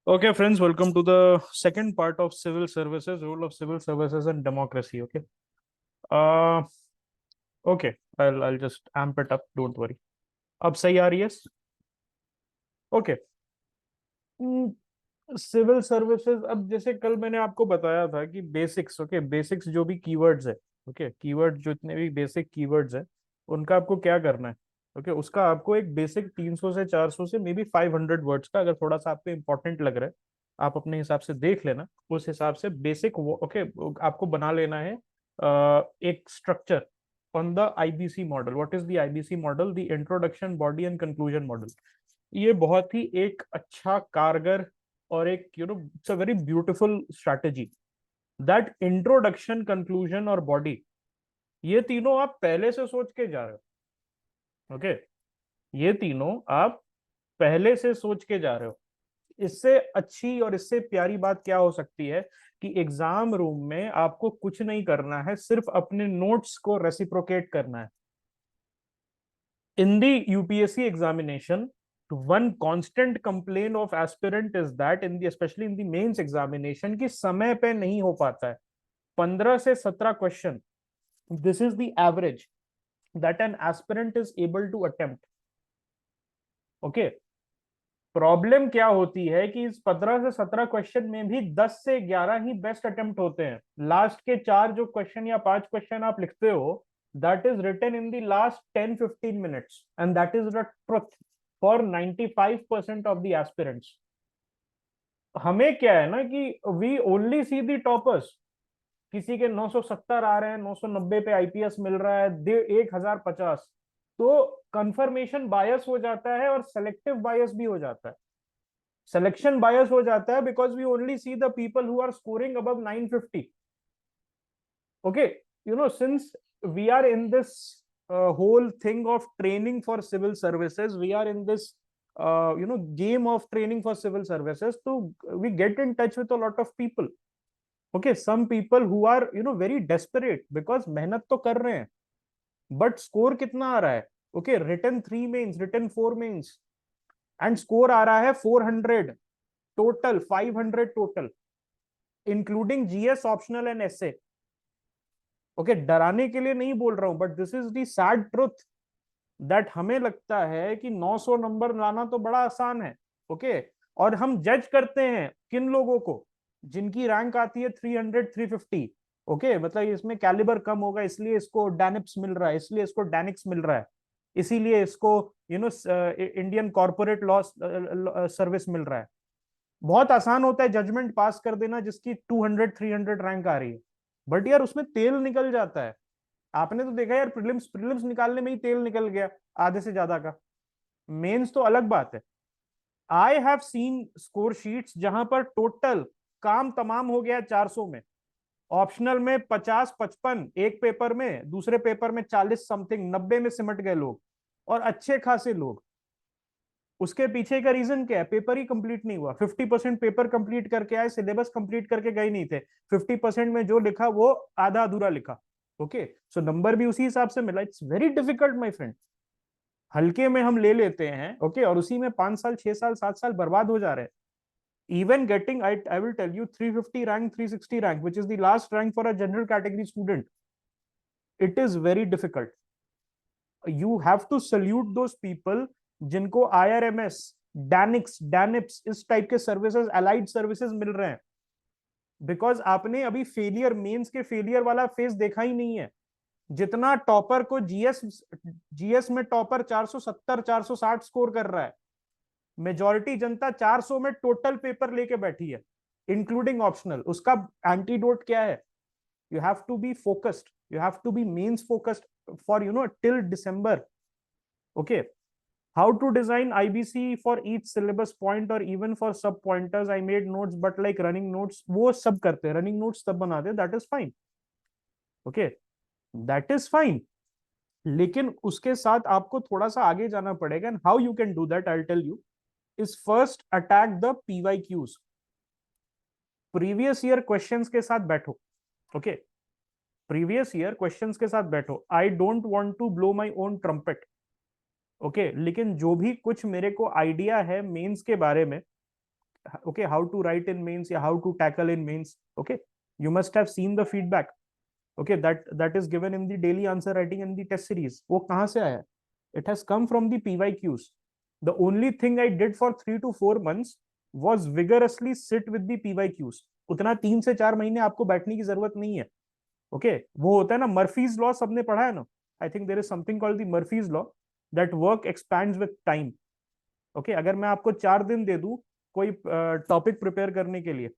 Okay, friends, welcome to the second part of civil services, role of civil services and democracy. Okay. Uh, okay, I'll just amp it up. Don't worry. अब सही आ रही है? Okay. Civil services, अब जैसे कल मैंने आपको बताया था कि बेसिक्स, ओके, बेसिक्स जो भी कीवर्ड्स है, ओके, कीवर्ड जितने भी बेसिक कीवर्ड्स है उनका आपको क्या करना है? ओके, उसका आपको एक बेसिक 300 से 400 से मे बी 500 वर्ड्स का, अगर थोड़ा सा आपको इंपॉर्टेंट लग रहा है आप अपने हिसाब से देख लेना, उस हिसाब से बेसिक, ओके, आपको बना लेना है एक structure on the IBC model. What is the IBC model? The introduction, body and conclusion model. ये बहुत ही एक अच्छा, कारगर और एक it's a very beautiful strategy. That introduction, conclusion और बॉडी, ये तीनों आप पहले से सोच के जा रहे हो. ओके, ये तीनों आप पहले से सोच के जा रहे हो. इससे अच्छी और इससे प्यारी बात क्या हो सकती है कि एग्जाम रूम में आपको कुछ नहीं करना है, सिर्फ अपने नोट्स को रेसिप्रोकेट करना है. In the UPSC examination, one constant complaint of aspirant is that in the, especially in the mains examination, कि समय पे नहीं हो पाता है. 15 से 17 question, this is the average that an aspirant is able to attempt. Okay. Problem क्या होती है कि इस 15 से 17 क्वेश्चन में भी 10 से 11 ही बेस्ट अटेम्प्ट होते हैं. लास्ट के 4 जो क्वेश्चन या 5 क्वेश्चन आप लिखते हो, that is written in the last 10-15 minutes, and that is the truth for 95% of the aspirants. हमें क्या है ना कि we only see the toppers. किसी के 970 आ रहे हैं, 990 पे आईपीएस मिल रहा है, 1050, तो कंफर्मेशन बायस हो जाता है और सेलेक्टिव बायस भी हो जाता है. सिलेक्शन बायस हो जाता है because we only see the people who are scoring above 950. Okay, since we are in this whole thing of training for civil services, we are in this game of training for civil services, so we get in touch with a lot of people. Okay, some people who are very desperate because मेहनत तो कर रहे हैं, but score कितना आ रहा है? Okay, written 3 mains, written 4 mains, and score आ रहा है 400 total, 500 total, including GS, optional and SA. Okay, डराने के लिए नहीं बोल रहा हूं, but this is the sad truth that हमें लगता है कि 900 नंबर लाना तो बड़ा आसान है. ओके, और हम जज करते हैं किन लोगों को? जिनकी रैंक आती है 300, 350. ओके, मतलब इसमें कैलिबर कम होगा इसलिए इसको डैनिप्स मिल रहा है, इसलिए इसको डैनिक्स मिल रहा है, इसीलिए इसको इंडियन कॉर्पोरेट लॉ सर्विस मिल रहा है. बहुत आसान होता है जजमेंट पास कर देना जिसकी 200, 300 रैंक आ रही है, बट यार उसमें तेल निकल जाता है. आपने तो देखा यार, प्रीलिम्स प्रीलिम्स निकालने में ही तेल निकल गया आधे से ज्यादा का. मेंस तो अलग बात है. I have seen score sheets जहां पर टोटल काम तमाम हो गया 400 में, ऑप्शनल में 50, 55, एक पेपर में, दूसरे पेपर में 40 समथिंग, 90 में सिमट गए लोग, और अच्छे खासे लोग. उसके पीछे का रीजन क्या है? पेपर ही कंप्लीट नहीं हुआ. 50% पेपर कंप्लीट करके आए, सिलेबस कंप्लीट करके गए नहीं थे. 50% में जो लिखा वो आधा अधूरा लिखा. ओके, सो नंबर भी उसी हिसाब से मिला. It's very difficult my friend. हल्के में हम ले लेते हैं, ओके, और उसी में 5 साल, 6 साल, 7 साल बर्बाद हो जा रहे हैं. Even getting, I will tell you, 350 rank, 360 rank, which is the last rank for a general category student, it is very difficult. You have to salute those people जिनको IRMS, डैनिक्स, डैनिप्स, इस टाइप के सर्विसेज, अलाइड सर्विसेज मिल रहे हैं. Because आपने अभी failure, mains के failure वाला phase देखा ही नहीं है. जितना टॉपर को जीएस, जीएस में टॉपर 470, 460 स्कोर कर रहा है, मेजॉरिटी जनता 400 में टोटल पेपर लेके बैठी है, इंक्लूडिंग ऑप्शनल. उसका एंटीडोट क्या है? You have to be focused, you have to be means focused for till December. Okay, how to design IBC for each syllabus point or even for sub pointers. I made notes, but like running notes, वो सब करते हैं, running notes तब बनाते हैं, that is fine. Okay, that is fine. लेकिन उसके साथ आपको थोड़ा सा आगे जाना पड़ेगा. And how you can do that, I'll tell you, is first attack the PYQs. Previous year questions के साथ बैठो. ओके, प्रीवियस ईयर क्वेश्चंस के साथ बैठो. I don't want to blow my own trumpet. Okay, लेकिन जो भी कुछ मेरे को आइडिया है मेंस के बारे में, okay, how to write in mains या how to tackle in mains. Okay, you must have seen the feedback, okay, that is given in the daily answer writing and the test series. वो कहाँ से आया? It has come from the PYQs. The only thing I did for 3 to 4 months was vigorously sit with the PYQs. उतना 3 से 4 महीने आपको बैठने की जरूरत नहीं है. ओके वो होता है ना मर्फीज लॉ, सबने पढ़ा है ना. I think there is something called the Murphy's law, that work expands with time. Okay अगर मैं आपको 4 दिन दे दूं कोई टॉपिक प्रिपेयर करने के लिए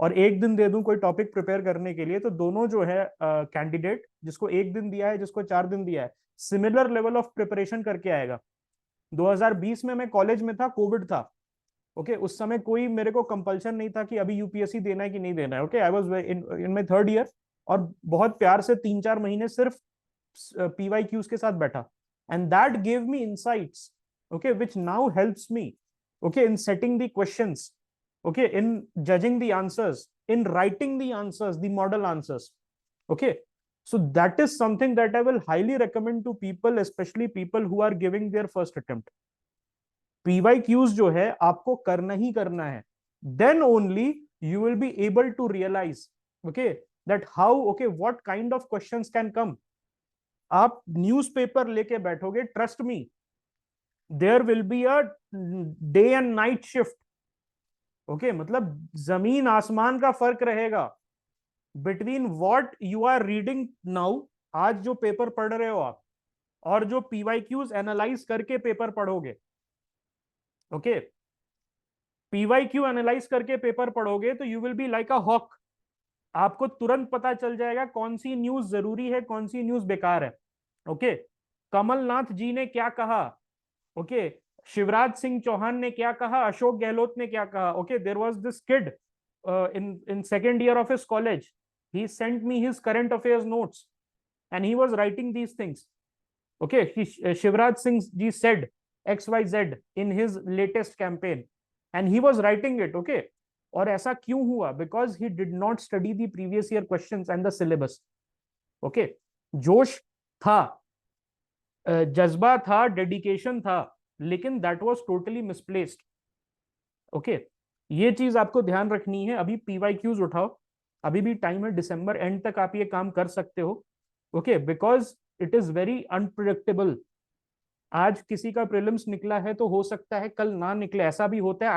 और 1 दिन दे दूं कोई टॉपिक प्रिपेयर करने के लिए, तो दोनों जो है कैंडिडेट जिसको 1 दिन दिया है जिसको 4 दिन दिया है, सिमिलर लेवल ऑफ प्रिपरेशन करके आएगा. 2020 में मैं कॉलेज में था, कोविड था. ओके उस समय कोई मेरे को कंपल्शन नहीं था कि अभी यूपीएससी देना है कि नहीं देना है. Okay I was in my third year और बहुत प्यार से 3-4 महीने सिर्फ पीवाईक्यूज के साथ बैठा. And that give me insights, okay which now helps me, okay in setting the questions, okay, in judging the answers, in writing the answers, the model answers. Okay, so that is something that I will highly recommend to people, especially people who are giving their first attempt. PYQs जो है आपको करना ही करना है. Then only you will be able to realize, okay, that how, okay, what kind of questions can come. आप newspaper लेके बैठोगे, trust me, there will be a day and night shift. Okay मतलब जमीन आसमान का फर्क रहेगा between what you are reading now, आज जो पेपर पढ़ रहे हो आप, और जो पीवाईक्यूज एनालाइज करके पेपर पढ़ोगे. ओके पीवाईक्यू एनालाइज करके पेपर पढ़ोगे तो you will be like a hawk. आपको तुरंत पता चल जाएगा कौन सी न्यूज जरूरी है, कौन सी न्यूज बेकार है. ओके कमलनाथ जी ने क्या कहा, ओके शिवराज सिंह चौहान ने क्या कहा, अशोक गहलोत ने क्या कहा. Okay there was this kid in second year of his college, he sent me his current affairs notes and he was writing these things. Okay Shivraj Singh ji said XYZ in his latest campaign and he was writing it. Okay और ऐसा क्यों हुआ? because he did not study the previous year questions and the syllabus. Okay जोश था, जज्बा था, dedication था, लेकिन that was totally misplaced. Okay ये चीज आपको ध्यान रखनी है. अभी पीवाईक्यूज उठाओ, अभी भी टाइम है, दिसंबर एंड तक आप ये काम कर सकते हो. Okay because it is very unpredictable. आज किसी का प्रीलिम्स निकला है तो हो सकता है कल ना निकले. ऐसा भी होता है.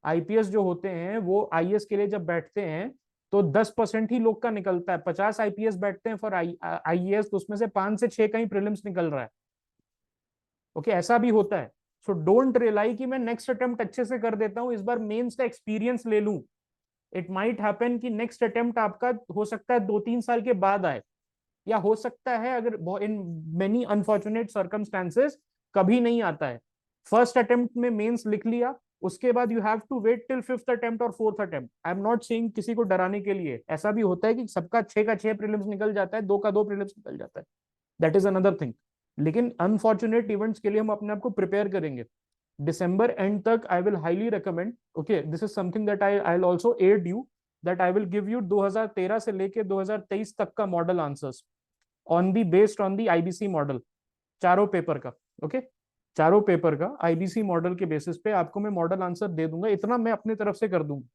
आईपीएस जो होते हैं वो आईएएस के लिए जब बैठते हैं तो 10% ही लोग का निकलता है. 50 आईपीएस बैठते हैं फॉर आईएएस, तो उसमें से 5 से 6 का ही प्रीलिम्स निकल रहा है. ओके ऐसा भी होता है. सो डोंट रिलाई कि मैं नेक्स्ट अटेम्प्ट अच्छे से कर देता हूं, इस बार मेंस का एक्सपीरियंस ले लूं. इट माइट हैपन कि नेक्स्ट अटेम्प्ट आपका हो सकता है 2-3 साल के बाद आए, या हो सकता है अगर इन मेनी अनफॉर्चुनेट सर्कमस्टांसेस कभी नहीं आता है. फर्स्ट अटेम्प्ट में मेंस लिख लिया, उसके बाद you have to wait till fifth attempt और fourth attempt. I am not saying किसी को डराने के लिए, ऐसा भी होता है कि सबका 6 का 6 प्रीलिम्स निकल जाता है, 2 का 2 प्रीलिम्स निकल जाता है. That is another thing. लेकिन अनफॉर्चुनेट इवेंट्स के लिए हम अपने आप को प्रिपेयर करेंगे. दिसंबर एंड तक I will highly recommend. Okay this is something that I will also add you, that I will give you 2013 से लेके 2023 तक का model answers on the based on the IBC model, चारों पेपर का. ओके चारों पेपर का आईबीसी मॉडल के बेसिस पे आपको मैं मॉडल आंसर दे दूंगा. इतना मैं अपनी तरफ से कर दूंगा.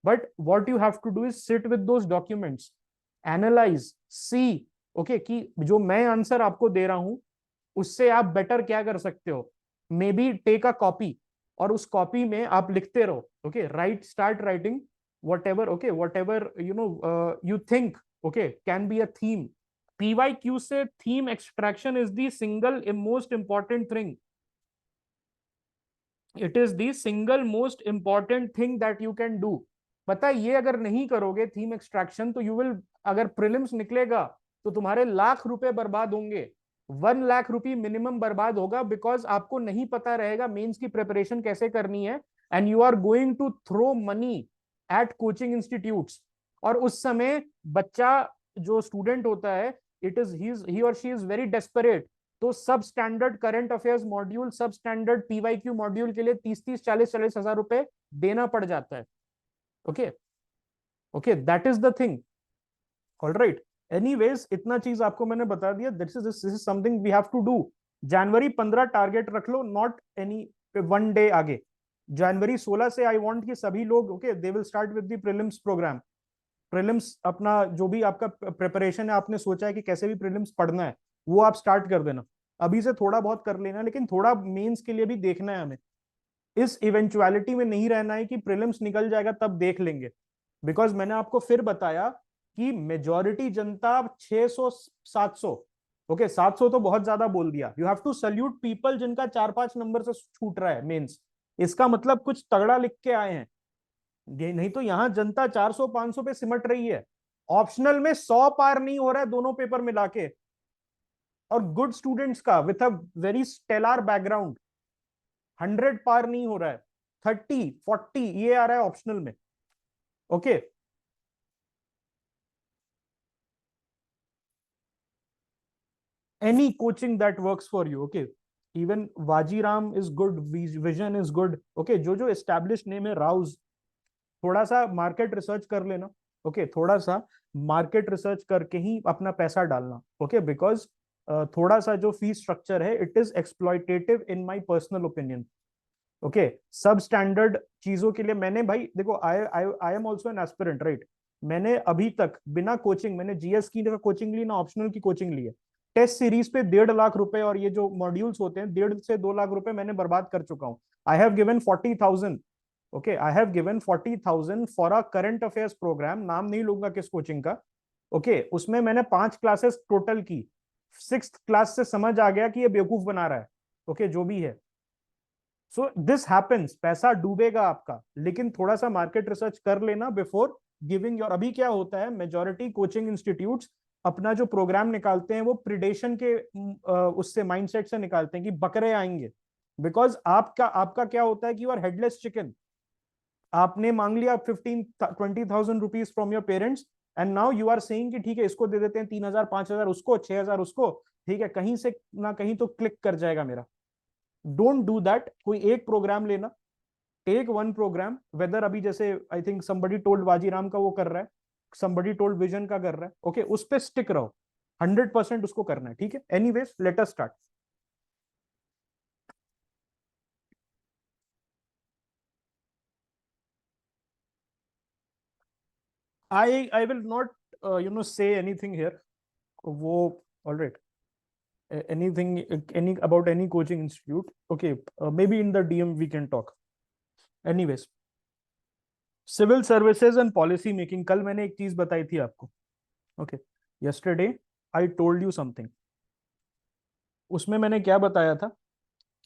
But what you have to do is sit with those documents, analyse, see okay कि जो मैं आंसर आपको दे रहा हूं उससे आप बेटर क्या कर सकते हो. Maybe take a copy और उस कॉपी में आप लिखते रहो. Okay right, start writing whatever, okay, whatever you think, okay, can be a theme. PYQ से theme extraction is the single most important thing. It is the single most important thing that you can do. पता है ये अगर नहीं करोगे theme extraction तो you will, अगर prelims निकलेगा तो तुम्हारे लाख रुपए बर्बाद होंगे. 1 लाख रुपए मिनिमम बर्बाद होगा, बिकॉज आपको नहीं पता रहेगा मेंस की प्रिपरेशन कैसे करनी है. And you are going to throw money at coaching institutes. और उस समय बच्चा जो स्टूडेंट होता है, इट इज ही और शी इज वेरी डेस्परेट. तो सब स्टैंडर्ड करंट अफेयर्स मॉड्यूल, सब स्टैंडर्ड पीवाईक्यू मॉड्यूल के लिए 30-40 हजार रुपए देना पड़ जाता है. Okay okay that is the thing. Alright anyways इतना चीज आपको मैंने बता दिया. This is something we have to do. जनवरी 15 टारगेट रख लो, नॉट एनी 1 डे आगे. जनवरी 16 से आई वांट कि सभी लोग okay they will start with the prelims program. Prelims अपना जो भी आपका प्रिपरेशन है, आपने सोचा है कि कैसे भी प्रीलिम्स पढ़ना है, वो आप स्टार्ट कर देना। अभी से थोड़ा बहुत कर लेना, लेकिन थोड़ा मेंस के लिए भी देखना है हमें। इस इवेंचुअलिटी में नहीं रहना है कि प्रीलिम्स निकल जाएगा तब देख लेंगे। बिकॉज मैंने आपको फिर बताया कि मेजॉरिटी जनता 600 700, ओके 700 तो बहुत ज्यादा बोल दिया। You have to salute people जिनका 4-5 नंबर से छूट रहा है मेंस। इसका मतलब कुछ तगड़ा लिख के आए हैं ये, नहीं तो यहां जनता 400-500 पे सिमट रही है। ऑप्शनल में 100 पार नहीं हो रहा है दोनों पेपर मिला के, और गुड स्टूडेंट्स का with a very stellar background 100 पार नहीं हो रहा है। 30-40 ये आ रहा है ऑप्शनल में। Okay any coaching that works for you, okay, even Vajiram is good, Vision is good, okay, जो जो established name है, राउज, थोड़ा सा मार्केट रिसर्च कर लेना। ओके थोड़ा सा मार्केट रिसर्च करके ही अपना पैसा डालना। ओके बिकॉज थोड़ा सा जो फीस स्ट्रक्चर है it is exploitative in my personal opinion. Okay सब स्टैंडर्ड चीजों के लिए मैंने भाई देखो, I I I am also an aspirant, right. मैंने अभी तक बिना कोचिंग, मैंने जीएस की कोचिंग ली ना ऑप्शनल की कोचिंग ली है। टेस्ट सीरीज पे 1.5 लाख रुपए और ये जो मॉड्यूल्स होते हैं 1.5 से 2 लाख रुपए मैंने बर्बाद कर चुका हूँ। I have given 40,000। Okay I have given 40,000 for a current affairs program, नाम नहीं लूंगा किस कोचिंग का। ओके उसमें मैंने 5 क्लासेस टोटल की। 6th क्लास से समझ आ गया कि ये बेवकूफ बना रहा है। ओके जो भी है, सो दिस हैपेंस, पैसा डूबेगा आपका, लेकिन थोड़ा सा मार्केट रिसर्च कर लेना बिफोर गिविंग योर। अभी क्या होता है, मेजॉरिटी कोचिंग इंस्टीट्यूट्स अपना जो प्रोग्राम निकालते हैं वो प्रिडेशन के उससे माइंडसेट से निकालते हैं कि बकरे आएंगे। बिकॉज आपका आपका क्या होता है कि यू आर हेडलेस चिकन। आपने मांग लिया 15-20,000 rupees from your parents, and now you are saying कि ठीक है इसको दे देते हैं 3,000 5,000 उसको 6,000 उसको, ठीक है कहीं से ना कहीं तो क्लिक कर जाएगा मेरा। Don't do that. कोई एक प्रोग्राम लेना, टेक वन प्रोग्राम, वेदर अभी जैसे I think somebody told Vajiram का वो कर रहा है, समबडी टोल्ड विजन का कर रहा है, ओके उस पे स्टिक रहो। 100% उसको करना है, ठीक है। Anyways let us start. I will not say anything here, वो alright, anything, any about any coaching institute, okay, maybe in the DM we can talk। anyways, civil services and policy making, कल मैंने एक चीज बताई थी आपको। Okay yesterday I told you something. उसमें मैंने क्या बताया था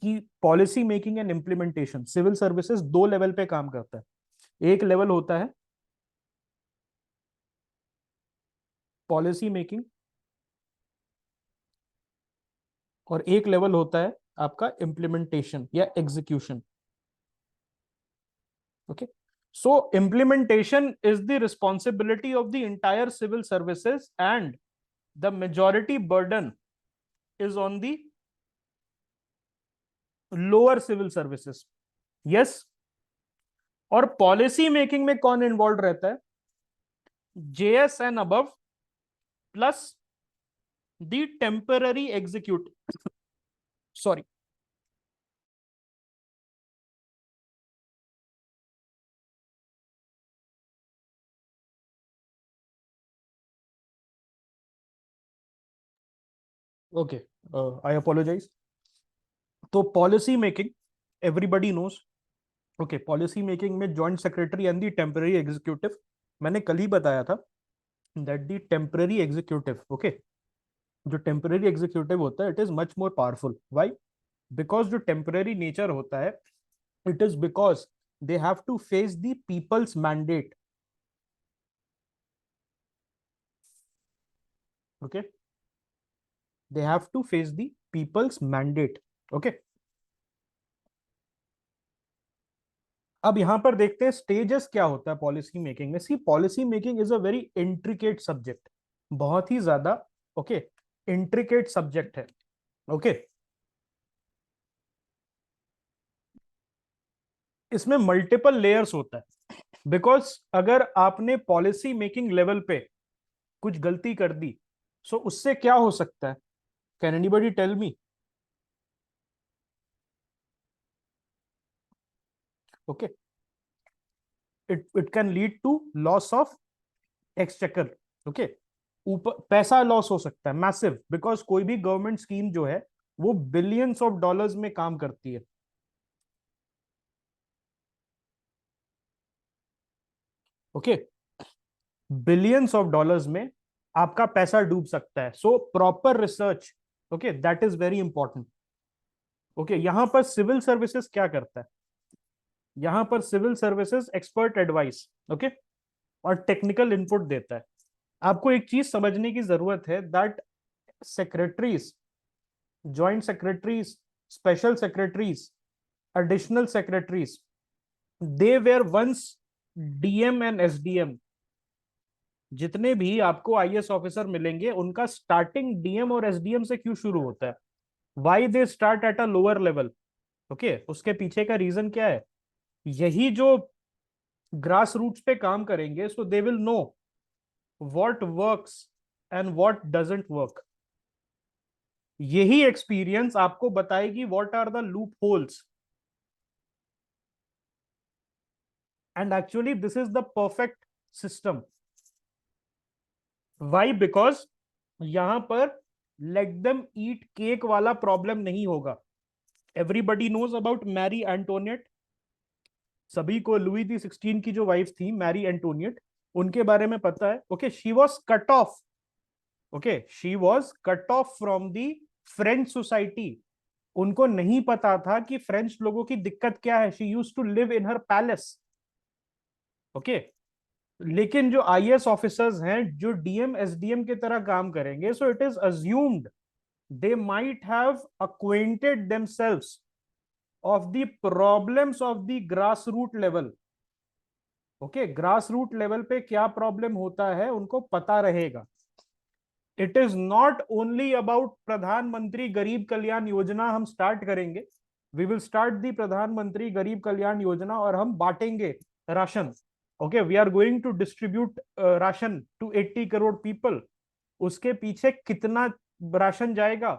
कि policy making and implementation civil services 2 level पे काम करता है। एक लेवल होता है पॉलिसी मेकिंग, और एक लेवल होता है आपका इम्प्लीमेंटेशन या execution. Okay so implementation is the responsibility of the entire civil services and the majority burden is on the lower civil services. Yes, और पॉलिसी मेकिंग में कौन इन्वॉल्व रहता है? JS and above plus the temporary execute, sorry, okay I apologise. तो policy making everybody knows. Okay policy making में joint secretary and the temporary executive. मैंने कल ही बताया था that the temporary executive, okay, जो टेम्पररी एग्जीक्यूटिव होता है it is much more powerful. Why? Because जो टेम्पररी नेचर होता है it is because they have to face the people's mandate. Okay they have to face the people's mandate. Okay अब यहां पर देखते हैं स्टेजेस क्या होता है पॉलिसी मेकिंग में। See policy making is a very intricate subject, बहुत ही ज्यादा ओके इंट्रिकेट सब्जेक्ट है। ओके इसमें मल्टीपल लेयर्स होता है। बिकॉज अगर आपने पॉलिसी मेकिंग लेवल पे कुछ गलती कर दी, सो उससे क्या हो सकता है? Can anybody tell me? Okay, it can lead to loss of exchequer. Okay, ऊपर पैसा लॉस हो सकता है मैसिव, बिकॉज कोई भी गवर्नमेंट स्कीम जो है वो बिलियंस ऑफ डॉलर्स में काम करती है। ओके, बिलियंस ऑफ डॉलर्स में आपका पैसा डूब सकता है। So proper research, okay, that is very important. Okay, यहां पर सिविल सर्विसेज क्या करता है? यहां पर civil services expert advice, okay, और टेक्निकल इनपुट देता है। आपको एक चीज समझने की जरूरत है, that secretaries, joint secretaries, special secretaries, additional secretaries, they were once DM and SDM. जितने भी आपको आईएएस ऑफिसर मिलेंगे उनका स्टार्टिंग डीएम और एसडीएम से क्यों शुरू होता है? Why they start at a lower level? Okay, उसके पीछे का रीजन क्या है? यही जो ग्रास रूट्स पे काम करेंगे, so they will know what works and what doesn't work. यही एक्सपीरियंस आपको बताएगी what are the loopholes, and actually this is the perfect system. Why? Because यहां पर लेट देम ईट केक वाला problem नहीं होगा। Everybody knows about Marie Antoinette. सभी को लुई दी 16 की जो वाइफ थी मैरी एंटोनियट, उनके बारे में पता है। Okay, she was cut off, okay, she was cut off from the French society. उनको नहीं पता था कि फ्रेंच लोगों की दिक्कत क्या है। She used to live in her palace. Okay, लेकिन जो आईएएस ऑफिसर्स हैं जो डीएम एसडीएम की तरह काम करेंगे, so it is assumed they might have acquainted themselves of the problems of the grassroots level। Okay, grass root level पे क्या प्रॉब्लम होता है उनको पता रहेगा। It is not only about Pradhanmantri Garib Kalyan Yojana. हम स्टार्ट करेंगे, वी विल स्टार्ट दी प्रधानमंत्री गरीब कल्याण योजना, और हम बांटेंगे ration. Okay, we are going to distribute ration to 80 crore people. उसके पीछे कितना राशन जाएगा?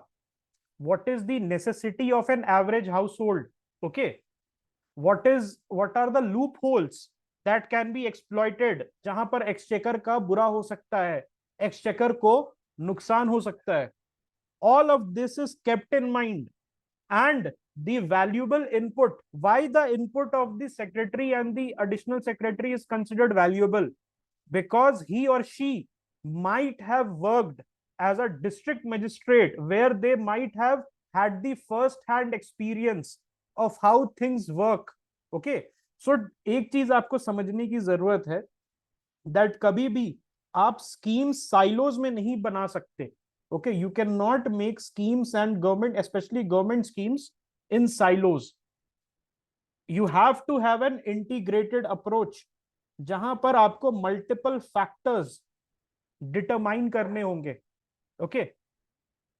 what is the necessity of an average household? Okay, what are the loopholes that can be exploited, जहां पर एक्सचेकर का बुरा हो सकता है, एक्सचेकर को नुकसान हो सकता है। all of this is kept in mind, and the valuable input, why the input of the secretary and the additional secretary is considered valuable? Because he or she might have worked as a district magistrate, where they might have had the first hand experience of how things work। okay, so एक चीज आपको समझने की जरूरत है, that कभी भी आप स्कीम्स साइलोज में नहीं बना सकते। Okay, you can not make schemes and government, specially government schemes, in silos. You have to have an integrated approach, जहां पर आपको मल्टीपल फैक्टर्स डिटरमाइन करने होंगे। ओके,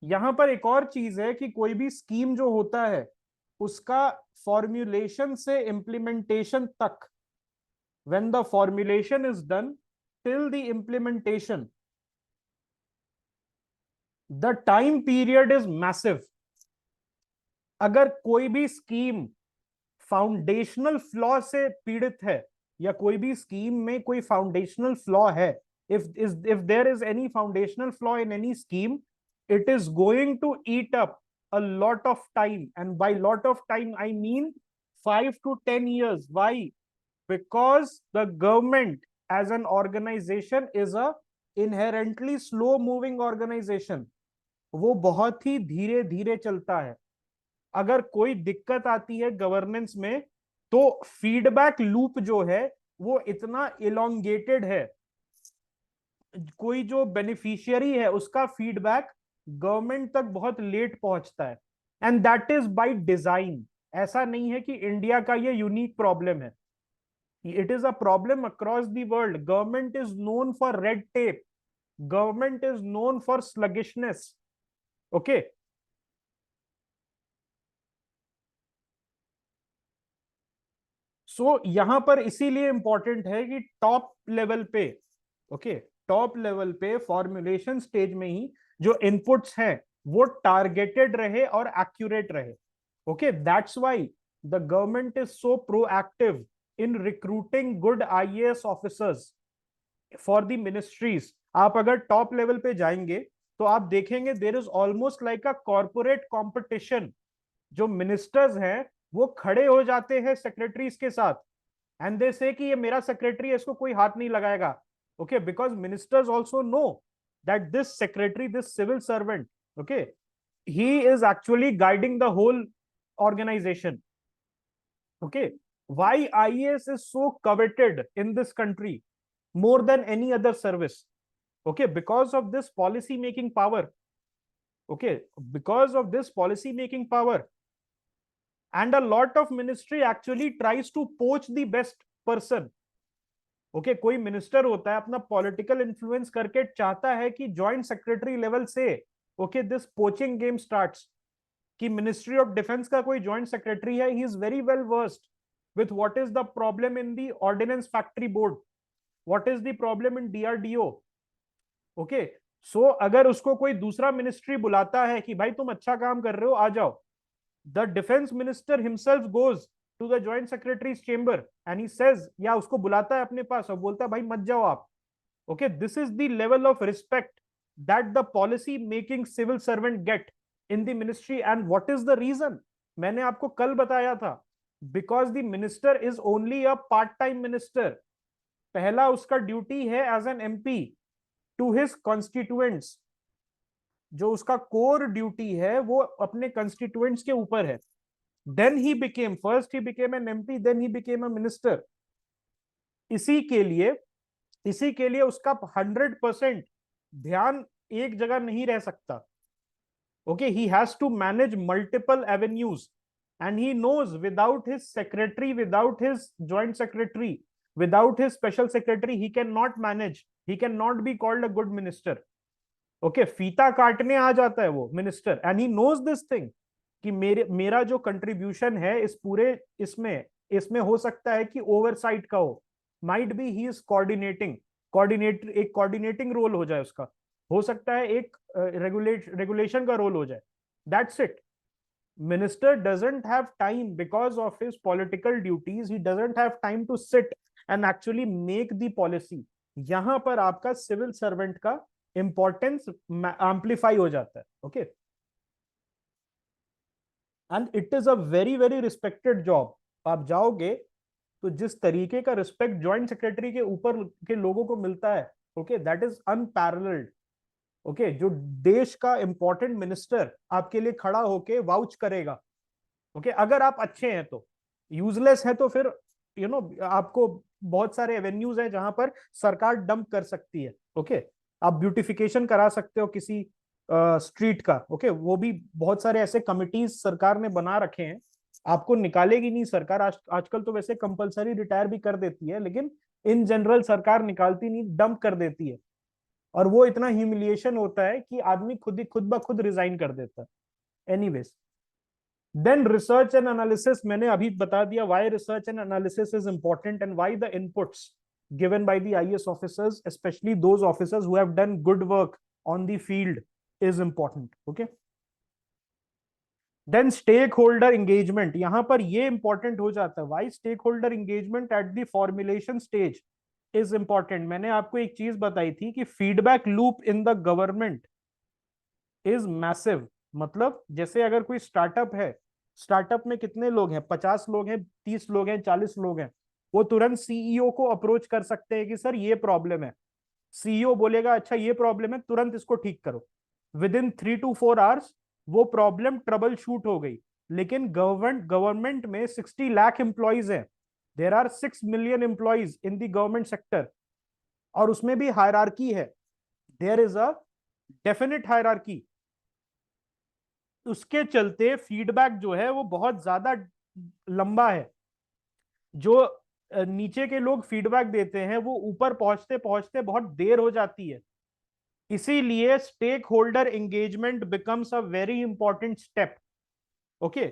यहां पर एक और चीज है कि कोई भी स्कीम जो होता है उसका फॉर्म्युलेशन से इंप्लीमेंटेशन तक, when the formulation is done till the implementation, the time period is massive. अगर कोई भी स्कीम फाउंडेशनल फ्लॉ से पीड़ित है, या कोई भी स्कीम में कोई फाउंडेशनल फ्लॉ है, if there is any foundational flaw in any scheme, it is going to eat up a lot of time, and by lot of time I mean 5 to 10 years। why? Because the government as an organization is a inherently slow moving organization। वो बहुत ही धीरे धीरे चलता है। अगर कोई दिक्कत आती है गवर्नेंस में, तो फीडबैक लूप जो है वो इतना इलोंगेटेड है, कोई जो बेनिफिशियरी है उसका फीडबैक गवर्नमेंट तक बहुत लेट पहुंचता है, and that is by design. ऐसा नहीं है कि इंडिया का ये यूनिक प्रॉब्लम है, it is a problem across the world. Government is known for red tape, government is known for sluggishness. Okay, so यहां पर इसीलिए इंपॉर्टेंट है कि टॉप लेवल पे, ओके, टॉप लेवल पे फॉर्मुलेशन स्टेज में ही जो इनपुट्स हैं वो टारगेटेड रहे और एक्यूरेट रहे। Okay, that's why the government is so proactive in recruiting good IAS officers for the ministries. आप अगर टॉप लेवल पे जाएंगे तो आप देखेंगे there is almost like a corporate competition. जो मिनिस्टर्स हैं वो खड़े हो जाते हैं सेक्रेटरीज के साथ, एंड दे से कि ये मेरा सेक्रेटरी है, इसको कोई हाथ नहीं लगाएगा. Okay, because ministers also know that this secretary, this civil servant, okay, he is actually guiding the whole organization. Okay, why IAS is so coveted in this country more than any other service? Okay, because of this policy making power. Okay, because of this policy making power. And a lot of ministry actually tries to poach the best person. Okay, कोई minister होता है अपना political influence करके चाहता है कि joint secretary level से okay this poaching game starts, कि मिनिस्ट्री ऑफ डिफेंस का कोई जॉइंट सेक्रेटरी है, he is very well versed with what is the problem in the ordnance factory board, what is the problem in DRDO. Okay, so अगर उसको कोई दूसरा ministry बुलाता है कि भाई तुम अच्छा काम कर रहे हो, आ जाओ, the defence minister himself goes to the joint secretary's chamber and he says, या उसको बुलाता है अपने पास और बोलता है भाई मत जाओ आप. Okay, this is the level of respect that the policy making civil servant get in the ministry. And what is the reason? मैंने आपको कल बताया था, because the minister is only a part-time minister. पहला उसका ड्यूटी है as an MP to his constituents. जो उसका कोर ड्यूटी है वो अपने कंस्टिट्यूएंट्स के ऊपर है. Then he became, first he became an MP, then he became a minister. इसी के लिए उसका 100% ध्यान एक जगह नहीं रह सकता. Okay, he has to manage multiple avenues, and he knows without his secretary, without his joint secretary, without his special secretary, he cannot manage. He cannot be called a good minister. Okay, फीता काटने आ जाता है वो minister, and he knows this thing. कि मेरा जो contribution है इस पूरे इसमें हो सकता है कि ओवरसाइट का हो, माइट बी ही इज एक कोऑर्डिनेटिंग रोल हो जाए उसका, हो सकता है एक रेगुलेशन का रोल हो जाए. That's it. Minister doesn't have time because of his political duties, he doesn't have time to sit and actually make the policy. यहां पर आपका सिविल सर्वेंट का इंपॉर्टेंस एम्पलीफाई हो जाता है. Okay, and it is a very very respected job. आप जाओगे तो जिस तरीके का रिस्पेक्ट जॉइंट सेक्रेटरी के ऊपर के लोगों को मिलता है, okay, that is unparalleled. Okay, जो देश का इंपॉर्टेंट मिनिस्टर आपके लिए खड़ा होके वाउच करेगा. ओके, अगर आप अच्छे हैं तो, यूजलेस है तो फिर आपको बहुत सारे एवेन्यूज हैं जहां पर सरकार डंप कर सकती है. ओके, आप ब्यूटिफिकेशन करा सकते हो किसी स्ट्रीट का. ओके, वो भी बहुत सारे ऐसे कमिटीज सरकार ने बना रखे हैं. आपको निकालेगी नहीं सरकार, आजकल तो वैसे कंपलसरी रिटायर भी कर देती है, लेकिन इन जनरल सरकार निकालती नहीं, डंप कर देती है. और वो इतना ह्यूमिलिएशन होता है कि आदमी खुद ब खुद रिजाइन कर देता है. Anyways, then research and analysis. मैंने अभी बता दिया why research and analysis is important and why the inputs given by the IAS officers, especially those officers who have done good work on the field, is important. Okay, then stakeholder engagement. यहां पर ये important हो जाता है. Why stakeholder engagement at the formulation stage is important? मैंने आपको एक चीज बताई थी कि feedback loop in the government is massive. मतलब जैसे अगर कोई स्टार्टअप है, स्टार्टअप में कितने लोग हैं, 50 लोग हैं, 30 लोग हैं, 40 लोग हैं, वो तुरंत CEO को अप्रोच कर सकते हैं कि सर ये प्रॉब्लम है. CEO बोलेगा अच्छा ये प्रॉब्लम है, तुरंत इसको ठीक करो. विद इन 3 to 4 आवर्स वो प्रॉब्लम ट्रबल शूट हो गई. लेकिन गवर्नमेंट में 60 लाख एम्प्लॉइज हैं. There are 6 million employees in the government sector, और उसमें भी हायरार्की है. There is a definite hierarchy. उसके चलते फीडबैक जो है वो बहुत ज्यादा लंबा है. जो नीचे के लोग फीडबैक देते हैं वो ऊपर पहुंचते पहुंचते बहुत देर हो जाती है. इसीलिए stakeholder engagement becomes a very important step. Okay,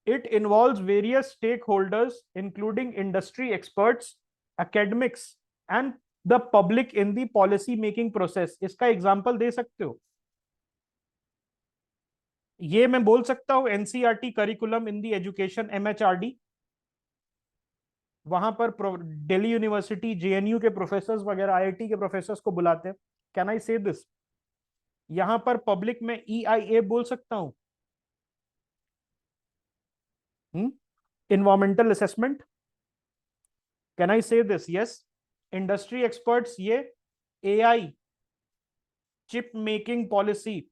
it involves various stakeholders including industry experts, academics and the public in the policy making process. इसका एग्जांपल दे सकते हो? ये मैं बोल सकता हूं NCERT curriculum in the education, MHRD. वहां पर दिल्ली यूनिवर्सिटी, जेएनयू के प्रोफेसर वगैरह, आईआईटी के प्रोफेसर को बुलाते हैं। कैन आई से दिस? यहां पर पब्लिक में EIA बोल सकता हूं? इन्वायरमेंटल असेसमेंट, कैन आई से दिस? यस। इंडस्ट्री एक्सपर्ट्स, ये AI, चिप मेकिंग पॉलिसी,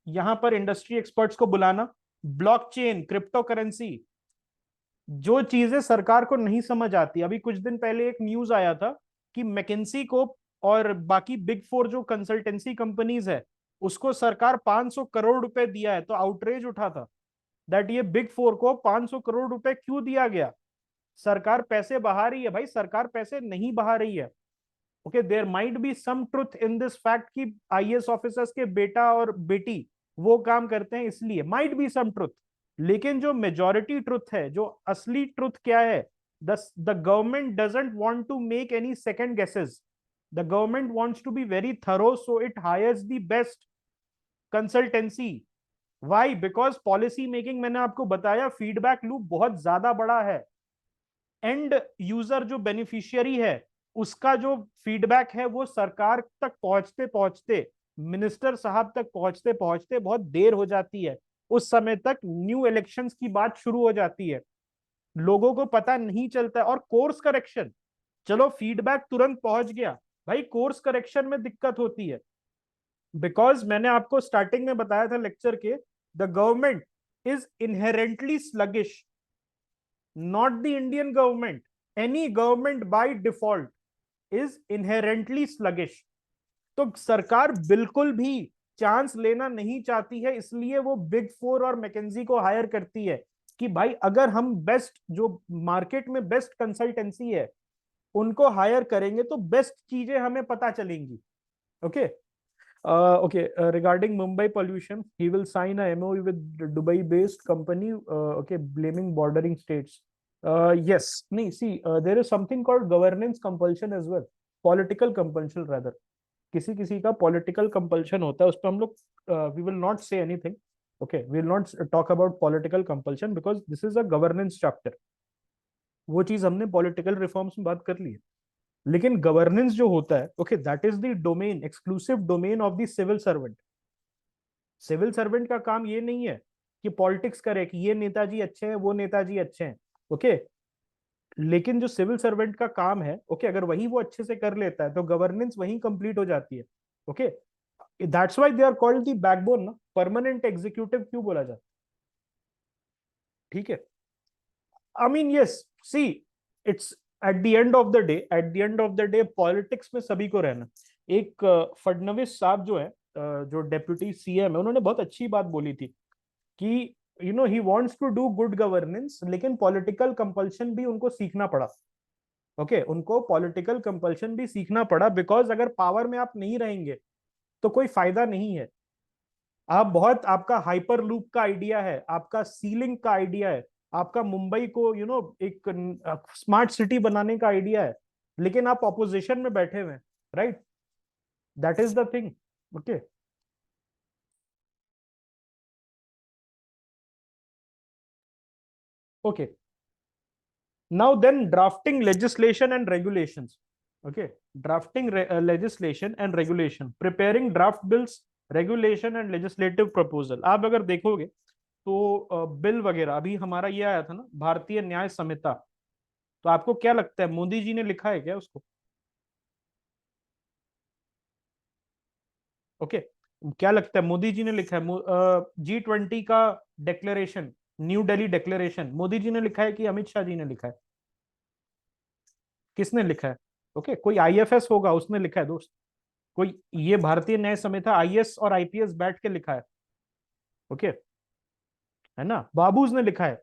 यहां पर इंडस्ट्री एक्सपर्ट्स को बुलाना। ब्लॉकचेन, क्रिप्टो करेंसी, जो चीजें सरकार को नहीं समझ आती। अभी कुछ दिन पहले एक न्यूज आया था कि मैकिन्सी को और बाकी बिग फोर जो कंसल्टेंसी कंपनीज है, उसको सरकार 500 करोड़ रुपए दिया है। तो आउटरेज उठा था दैट ये बिग फोर को 500 करोड़ रुपए क्यों दिया गया? सरकार पैसे बहा रही है भाई, सरकार पैसे नहीं बहा रही है। Okay, there might be some truth in this fact कि IAS ऑफिसर्स के बेटा और बेटी वो काम करते हैं, इसलिए माइट बी सम ट्रुथ। लेकिन जो मेजॉरिटी ट्रुथ है, जो असली ट्रुथ क्या है, the government doesn't want to make any second guesses. The government wants to be very thorough, so it hires the best consultancy. Why? Because policy making, मैंने आपको बताया, फीडबैक लूप बहुत ज्यादा बड़ा है। एंड यूजर जो बेनिफिशियरी है, उसका जो फीडबैक है वो सरकार तक पहुंचते पहुंचते, मिनिस्टर साहब तक पहुंचते पहुंचते बहुत देर हो जाती है। उस समय तक न्यू इलेक्शंस की बात शुरू हो जाती है, लोगों को पता नहीं चलता है। और कोर्स करेक्शन, चलो फीडबैक तुरंत पहुंच गया, भाई कोर्स करेक्शन में दिक्कत होती है। बिकॉज मैंने आपको स्टार्टिंग में बताया था लेक्चर के, the government is inherently sluggish, not the Indian government. Any government by default is inherently sluggish. तो सरकार बिल्कुल भी चांस लेना नहीं चाहती है, इसलिए वो बिग फोर और मैकेंजी को हायर करती है कि भाई अगर हम बेस्ट, जो मार्केट में बेस्ट कंसल्टेंसी है, उनको हायर करेंगे तो बेस्ट चीजें हमें पता चलेंगी। Okay, regarding Mumbai pollution, he will sign a MOU with Dubai-based company, okay, blaming bordering states. Yes, nahi, see, there is something called governance compulsion as well, political compulsion rather. किसी किसी का political compulsion होता है, उस पर हम लोग we will not say anything. Okay, we will not talk about political compulsion because this is a governance chapter. वो चीज हमने political reforms में बात कर ली है। लेकिन गवर्नेंस जो होता है, okay, that is the domain, exclusive domain of the civil servant. Civil servant का काम ये नहीं है कि पॉलिटिक्स करे कि ये नेताजी अच्छे हैं, वो नेताजी अच्छे हैं। ओके, लेकिन जो सिविल सर्वेंट का काम है, ओके, अगर वही वो अच्छे से कर लेता है तो गवर्नेंस वहीं कंप्लीट हो जाती है। Okay, that's why they are called the backbone ना, परमानेंट एग्जीक्यूटिव क्यों बोला जाता है? ठीक है, I mean yes, see, it's at the end of the day, at the end of the day politics में सभी को रहना। एक फडणवीस साहब जो है, जो डेप्यूटी CM है, उन्होंने बहुत अच्छी बात बोली थी कि he wants to do good governance, लेकिन पॉलिटिकल कंपल्शन भी उनको सीखना पड़ा। ओके, उनको पॉलिटिकल कंपल्शन भी सीखना पड़ा, बिकॉज अगर पावर में आप नहीं रहेंगे तो कोई फायदा नहीं है। आप बहुत, आपका हाइपर लूप का आइडिया है, आपका सीलिंग का आइडिया है, आपका मुंबई को एक स्मार्ट सिटी बनाने का आइडिया है, लेकिन आप ऑपोजिशन में बैठे हुए हैं, right? That is the thing. Okay, okay, now then drafting legislation and regulations. Okay, drafting legislation and regulation, preparing draft bills, regulation and legislative proposal. आप अगर देखोगे तो बिल वगैरह, अभी हमारा ये आया था ना, भारतीय न्याय संहिता, तो आपको क्या लगता है, मोदी जी ने लिखा है क्या उसको? ओके, क्या लगता है, मोदी जी ने लिखा है? G20 का declaration, new Delhi declaration, Modi ji ने लिखा है कि अमित शाह जी ने लिखा है? किसने लिखा है? ओके, कोई IFS होगा, उसने लिखा है दोस्त। कोई, ये भारतीय न्याय संहिता IAS और IPS बैठ के लिखा है। ओके, है ना, बाबूज ने लिखा है।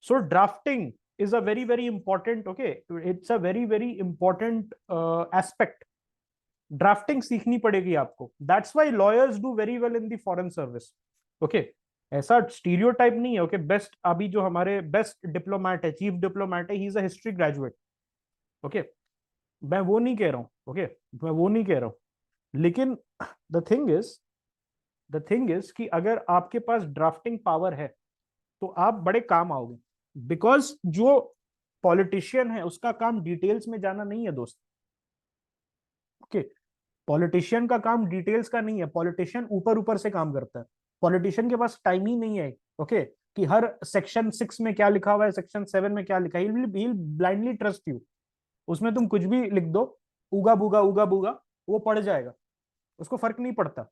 So drafting is a very very important, okay, it's a very very important aspect. Drafting सीखनी पड़ेगी आपको, that's why lawyers do very well in the foreign service. Okay, ऐसा स्टीरियोटाइप नहीं है। ओके, बेस्ट, अभी जो हमारे बेस्ट डिप्लोमेट है, चीफ डिप्लोमेट है, he is a history graduate. Okay, मैं वो नहीं कह रहा हूँ, ओके, मैं वो नहीं कह रहा हूँ, लेकिन the thing is, the thing is कि अगर आपके पास ड्राफ्टिंग पावर है तो आप बड़े काम आओगे। बिकॉज जो पॉलिटिशियन है उसका काम डिटेल्स में जाना नहीं है दोस्त। ओके, पॉलिटिशियन का काम डिटेल्स का नहीं है, पॉलिटिशियन ऊपर ऊपर से काम करता है, पॉलिटिशियन के पास टाइम ही नहीं है ओके कि हर सेक्शन 6 में क्या लिखा हुआ है, सेक्शन 7 में क्या लिखा है, ही ब्लाइंडली ट्रस्ट यू। उसमें तुम कुछ भी लिख दो, उगा बुगा वो पढ़ जाएगा, उसको फर्क नहीं पड़ता।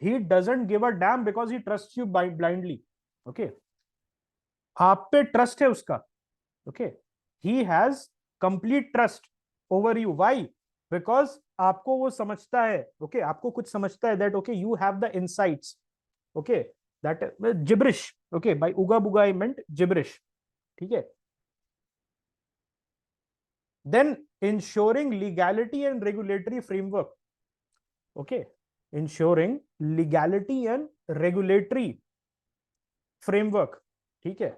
He doesn't give a damn because he trust you blindly. Okay, आप पे ट्रस्ट है उसका। Okay, he has complete trust over you. Why? Because आपको वो समझता है, ओके आपको कुछ समझता है, that okay you have the insights. Okay, that gibberish. Okay, by ooga booga I meant gibberish. ठीक है, then ensuring legality and regulatory framework. Okay, ensuring legality and regulatory framework. ठीक है,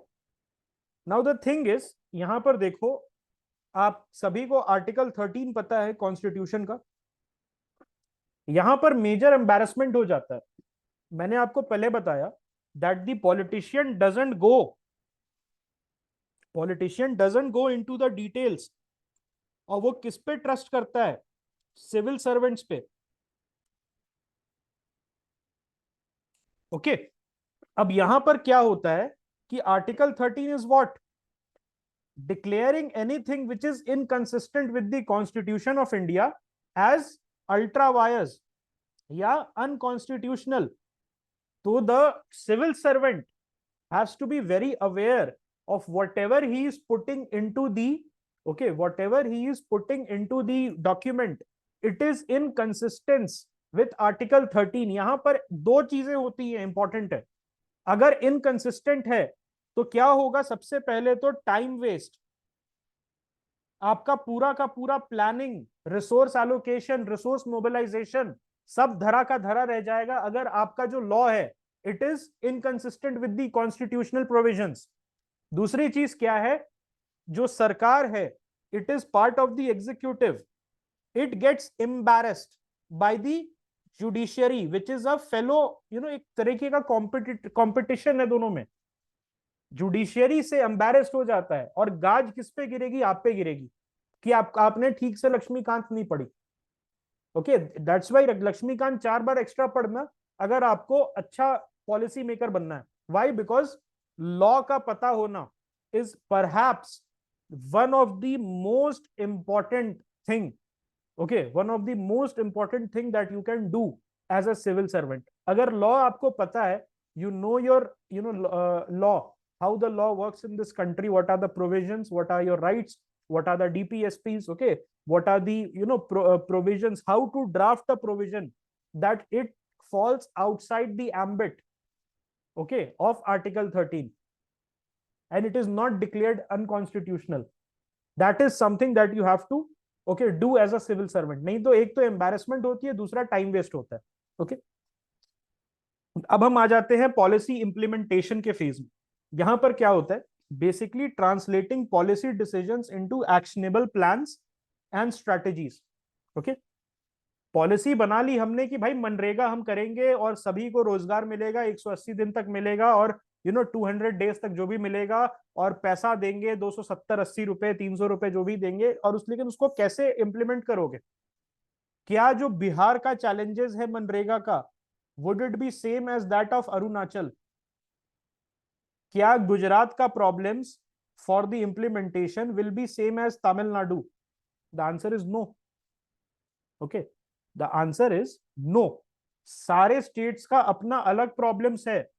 नाउ द थिंग इज, यहां पर देखो, आप सभी को आर्टिकल 13 पता है कॉन्स्टिट्यूशन का। यहां पर मेजर एम्बैरेसमेंट हो जाता है। मैंने आपको पहले बताया that the politician doesn't go into the details. और वो किस पे ट्रस्ट करता है? सिविल सर्वेंट्स पे। ओके, अब यहां पर क्या होता है कि article 13 is what? Declaring anything which is inconsistent with the constitution of India as ultra vires या अनकॉन्स्टिट्यूशनल। तो the civil servant has to be very aware of whatever he is putting into the, okay, whatever he is putting into the document, it is in consistence with article 13। यहां पर दो चीजें होती है, important है। अगर inconsistent है तो क्या होगा? सबसे पहले तो टाइम वेस्ट, आपका पूरा का पूरा planning, resource allocation, resource mobilisation सब धरा का धरा रह जाएगा अगर आपका जो लॉ है it is inconsistent with the constitutional provisions. दूसरी चीज क्या है? जो सरकार है, it is part of the executive, it gets embarrassed by the judiciary which is a fellow, एक तरीके का कॉम्पिटिशन है दोनों में। जुडिशियरी से एम्बैरेस्ड हो जाता है और गाज किस पे गिरेगी? आप पे गिरेगी कि आपने ठीक से लक्ष्मीकांत नहीं पढ़ी। ओके, दैट्स वाई लक्ष्मीकांत 4 बार एक्स्ट्रा पढ़ना अगर आपको अच्छा पॉलिसी मेकर बनना है। वाई? बिकॉज लॉ का पता होना is perhaps one of the most important thing, okay, one of the most important thing that you can do as a civil servant. अगर लॉ आपको पता है, you know your law, how the law works in this country, what are the provisions, what are your rights, what are the DPSPs, okay, what are the provisions, how to draft a provision that it falls outside the ambit, okay, of article 13 and it is not declared unconstitutional. That is something that you have to, okay, do as a civil servant। नहीं तो एक तो embarrassment होती है, दूसरा time waste होता है। Okay, अब हम आ जाते हैं पॉलिसी इंप्लीमेंटेशन के फेज में। यहां पर क्या होता है? Basically translating policy decisions into actionable plans and strategies. Okay, policy बना ली हमने कि भाई मनरेगा हम करेंगे और सभी को रोजगार मिलेगा, 180 दिन तक मिलेगा और 200 डेज तक जो भी मिलेगा, और पैसा देंगे 270-80 रुपए, 300 रुपए जो भी देंगे, और लेकिन उसको कैसे इंप्लीमेंट करोगे? क्या जो बिहार का चैलेंजेस है मनरेगा का, would it be same as that of Arunachal? क्या गुजरात का problems for the implementation will be same as Tamil Nadu? The answer is no. Okay, the answer is no. सारे स्टेट्स का अपना अलग प्रॉब्लम्स है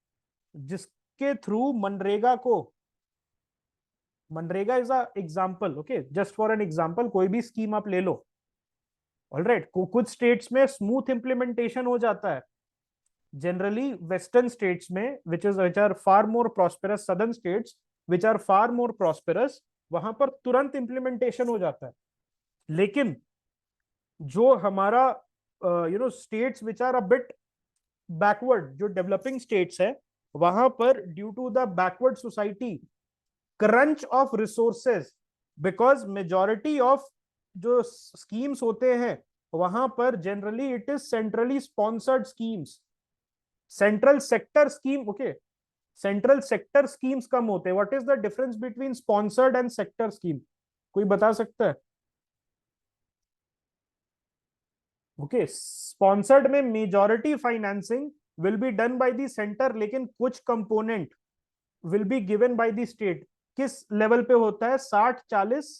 जिसके through MNREGA is a example. Okay, just for an example कोई भी स्कीम आप ले लो, ऑलराइट, कुछ स्टेट्स में स्मूथ इंप्लीमेंटेशन हो जाता है। जनरली वेस्टर्न स्टेट्स में which are far more prosperous, southern states which are far more prosperous, वहां पर तुरंत इंप्लीमेंटेशन हो जाता है। लेकिन जो हमारा states which are a bit backward, जो डेवलपिंग स्टेट्स है, वहां पर due to the backward society, crunch of resources, because majority of जो स्कीम्स होते हैं वहां पर generally it is centrally sponsored schemes, central sector scheme. Okay, central sector schemes कम होते हैं। What is the difference between sponsored and sector scheme? कोई बता सकता है? ओके, स्पॉन्सर्ड में majority financing will be done by the centre, लेकिन कुछ component will be given by the state. किस लेवल पे होता है? 60-40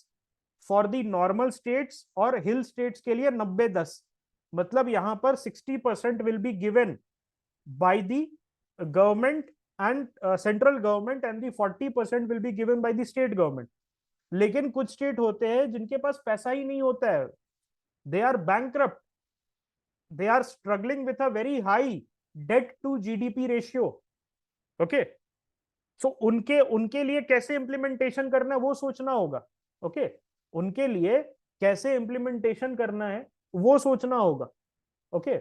फॉर द नॉर्मल स्टेट्स, और हिल स्टेट्स के लिए 90-10। मतलब यहां पर 60% will be given by the government and central government, and the 40% will be given by the state government. लेकिन कुछ स्टेट होते हैं जिनके पास पैसा ही नहीं होता है, they are bankrupt, they are struggling with a very high debt to GDP ratio. Okay, so उनके उनके लिए कैसे इंप्लीमेंटेशन करना है वो सोचना होगा। ओके, उनके लिए कैसे इंप्लीमेंटेशन करना है वो सोचना होगा। Okay,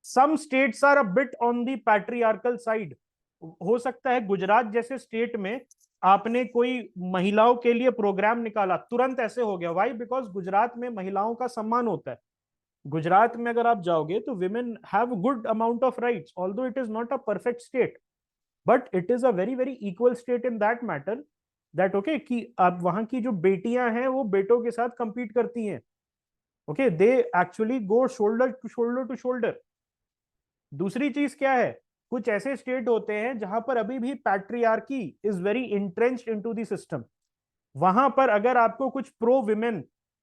some states are a bit on the patriarchal side. हो सकता है गुजरात जैसे स्टेट में आपने कोई महिलाओं के लिए प्रोग्राम निकाला, तुरंत ऐसे हो गया। वाई? बिकॉज गुजरात में महिलाओं का सम्मान होता है। गुजरात में अगर आप जाओगे तो women have good amount of rights, although it is not a perfect state, but it is a very very equal state in that matter, that okay कि अब वहां की जो बेटियां हैं वो बेटों के साथ compete करती हैं। Okay, they actually go shoulder to shoulder to shoulder. दूसरी चीज क्या है? कुछ ऐसे स्टेट होते हैं जहां पर अभी भी patriarchy is very entrenched into the system. वहां पर अगर आपको कुछ pro women,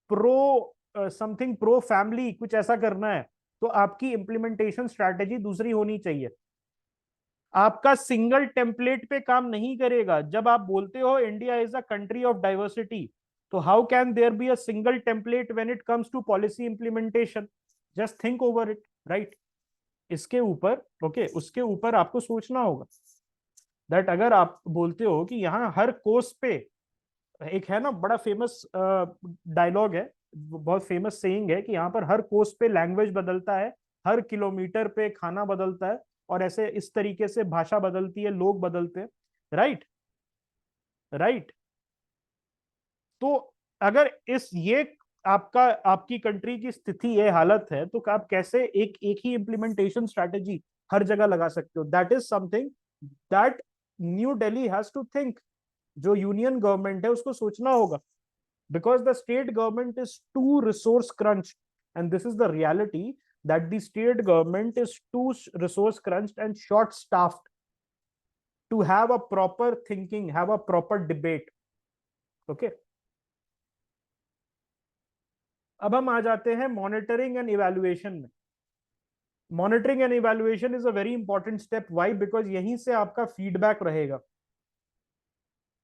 pro something, pro family कुछ ऐसा करना है, तो आपकी इंप्लीमेंटेशन स्ट्रैटेजी दूसरी होनी चाहिए। आपका सिंगल टेम्पलेट पे काम नहीं करेगा। जब आप बोलते हो India is a country of diversity, तो how can there be a single template when it comes to policy implementation? Just think over it, right? इसके ऊपर ओके, उसके ऊपर आपको सोचना होगा दैट अगर आप बोलते हो कि यहाँ हर कोर्स पे, एक है ना बड़ा फेमस डायलॉग है, बहुत फेमस सेइंग है कि यहाँ पर हर कोस्ट पे लैंग्वेज बदलता है, हर किलोमीटर पे खाना बदलता है, और ऐसे इस तरीके से भाषा बदलती है, लोग बदलते हैं। Right, right. तो अगर इस ये आपका आपकी कंट्री की स्थिति ये हालत है, तो आप कैसे एक एक ही इम्प्लीमेंटेशन स्ट्रैटेजी हर जगह लगा सकते हो? That is something that New Delhi has to think. जो यूनियन गवर्नमेंट है उसको सोचना होगा, because the state government is too resource crunched, and this is the reality, that the state government is too resource crunched and short staffed to have a proper thinking, have a proper debate. Okay, अब हम आ जाते हैं monitoring and evaluation में। Monitoring and evaluation is a very important step. Why? Because यहीं से आपका feedback रहेगा।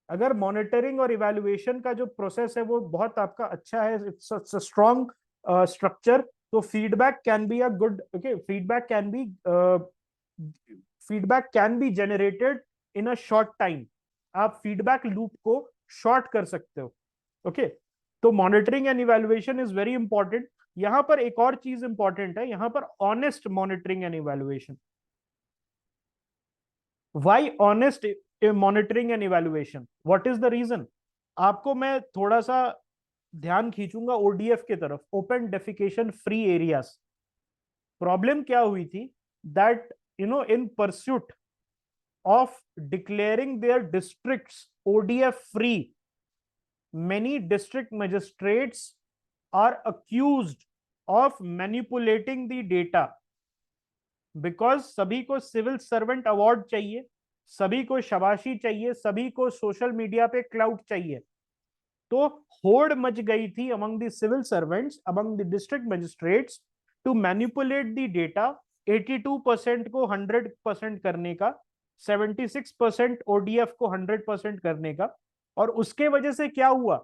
अगर मॉनिटरिंग और इवैल्यूएशन का जो प्रोसेस है वो बहुत आपका अच्छा है, इट्स अ स्ट्रॉन्ग स्ट्रक्चर, तो feedback can be a good, okay, feedback can be generated in a short time. आप फीडबैक लूप को शॉर्ट कर सकते हो। ओके, तो monitoring and evaluation is very important. यहां पर एक और चीज इंपॉर्टेंट है, यहां पर honest monitoring and evaluation. Why honest monitoring and evaluation? What is the reason? आपको मैं थोड़ा सा ध्यान खींचूंगा ओडीएफ की तरफ, open defecation free areas. Problem क्या हुई थी? That in pursuit of declaring their districts ODF free, many district magistrates are accused of manipulating the data, because सभी को सिविल सर्वेंट अवार्ड चाहिए, सभी को शाबाशी चाहिए, सभी को सोशल मीडिया पे क्लाउड चाहिए। तो होड़ मच गई थी among the civil servants, among the district magistrates, to manipulate the data. 82% को 100% करने का, 76% ओडीएफ को 100% करने का। और उसके वजह से क्या हुआ?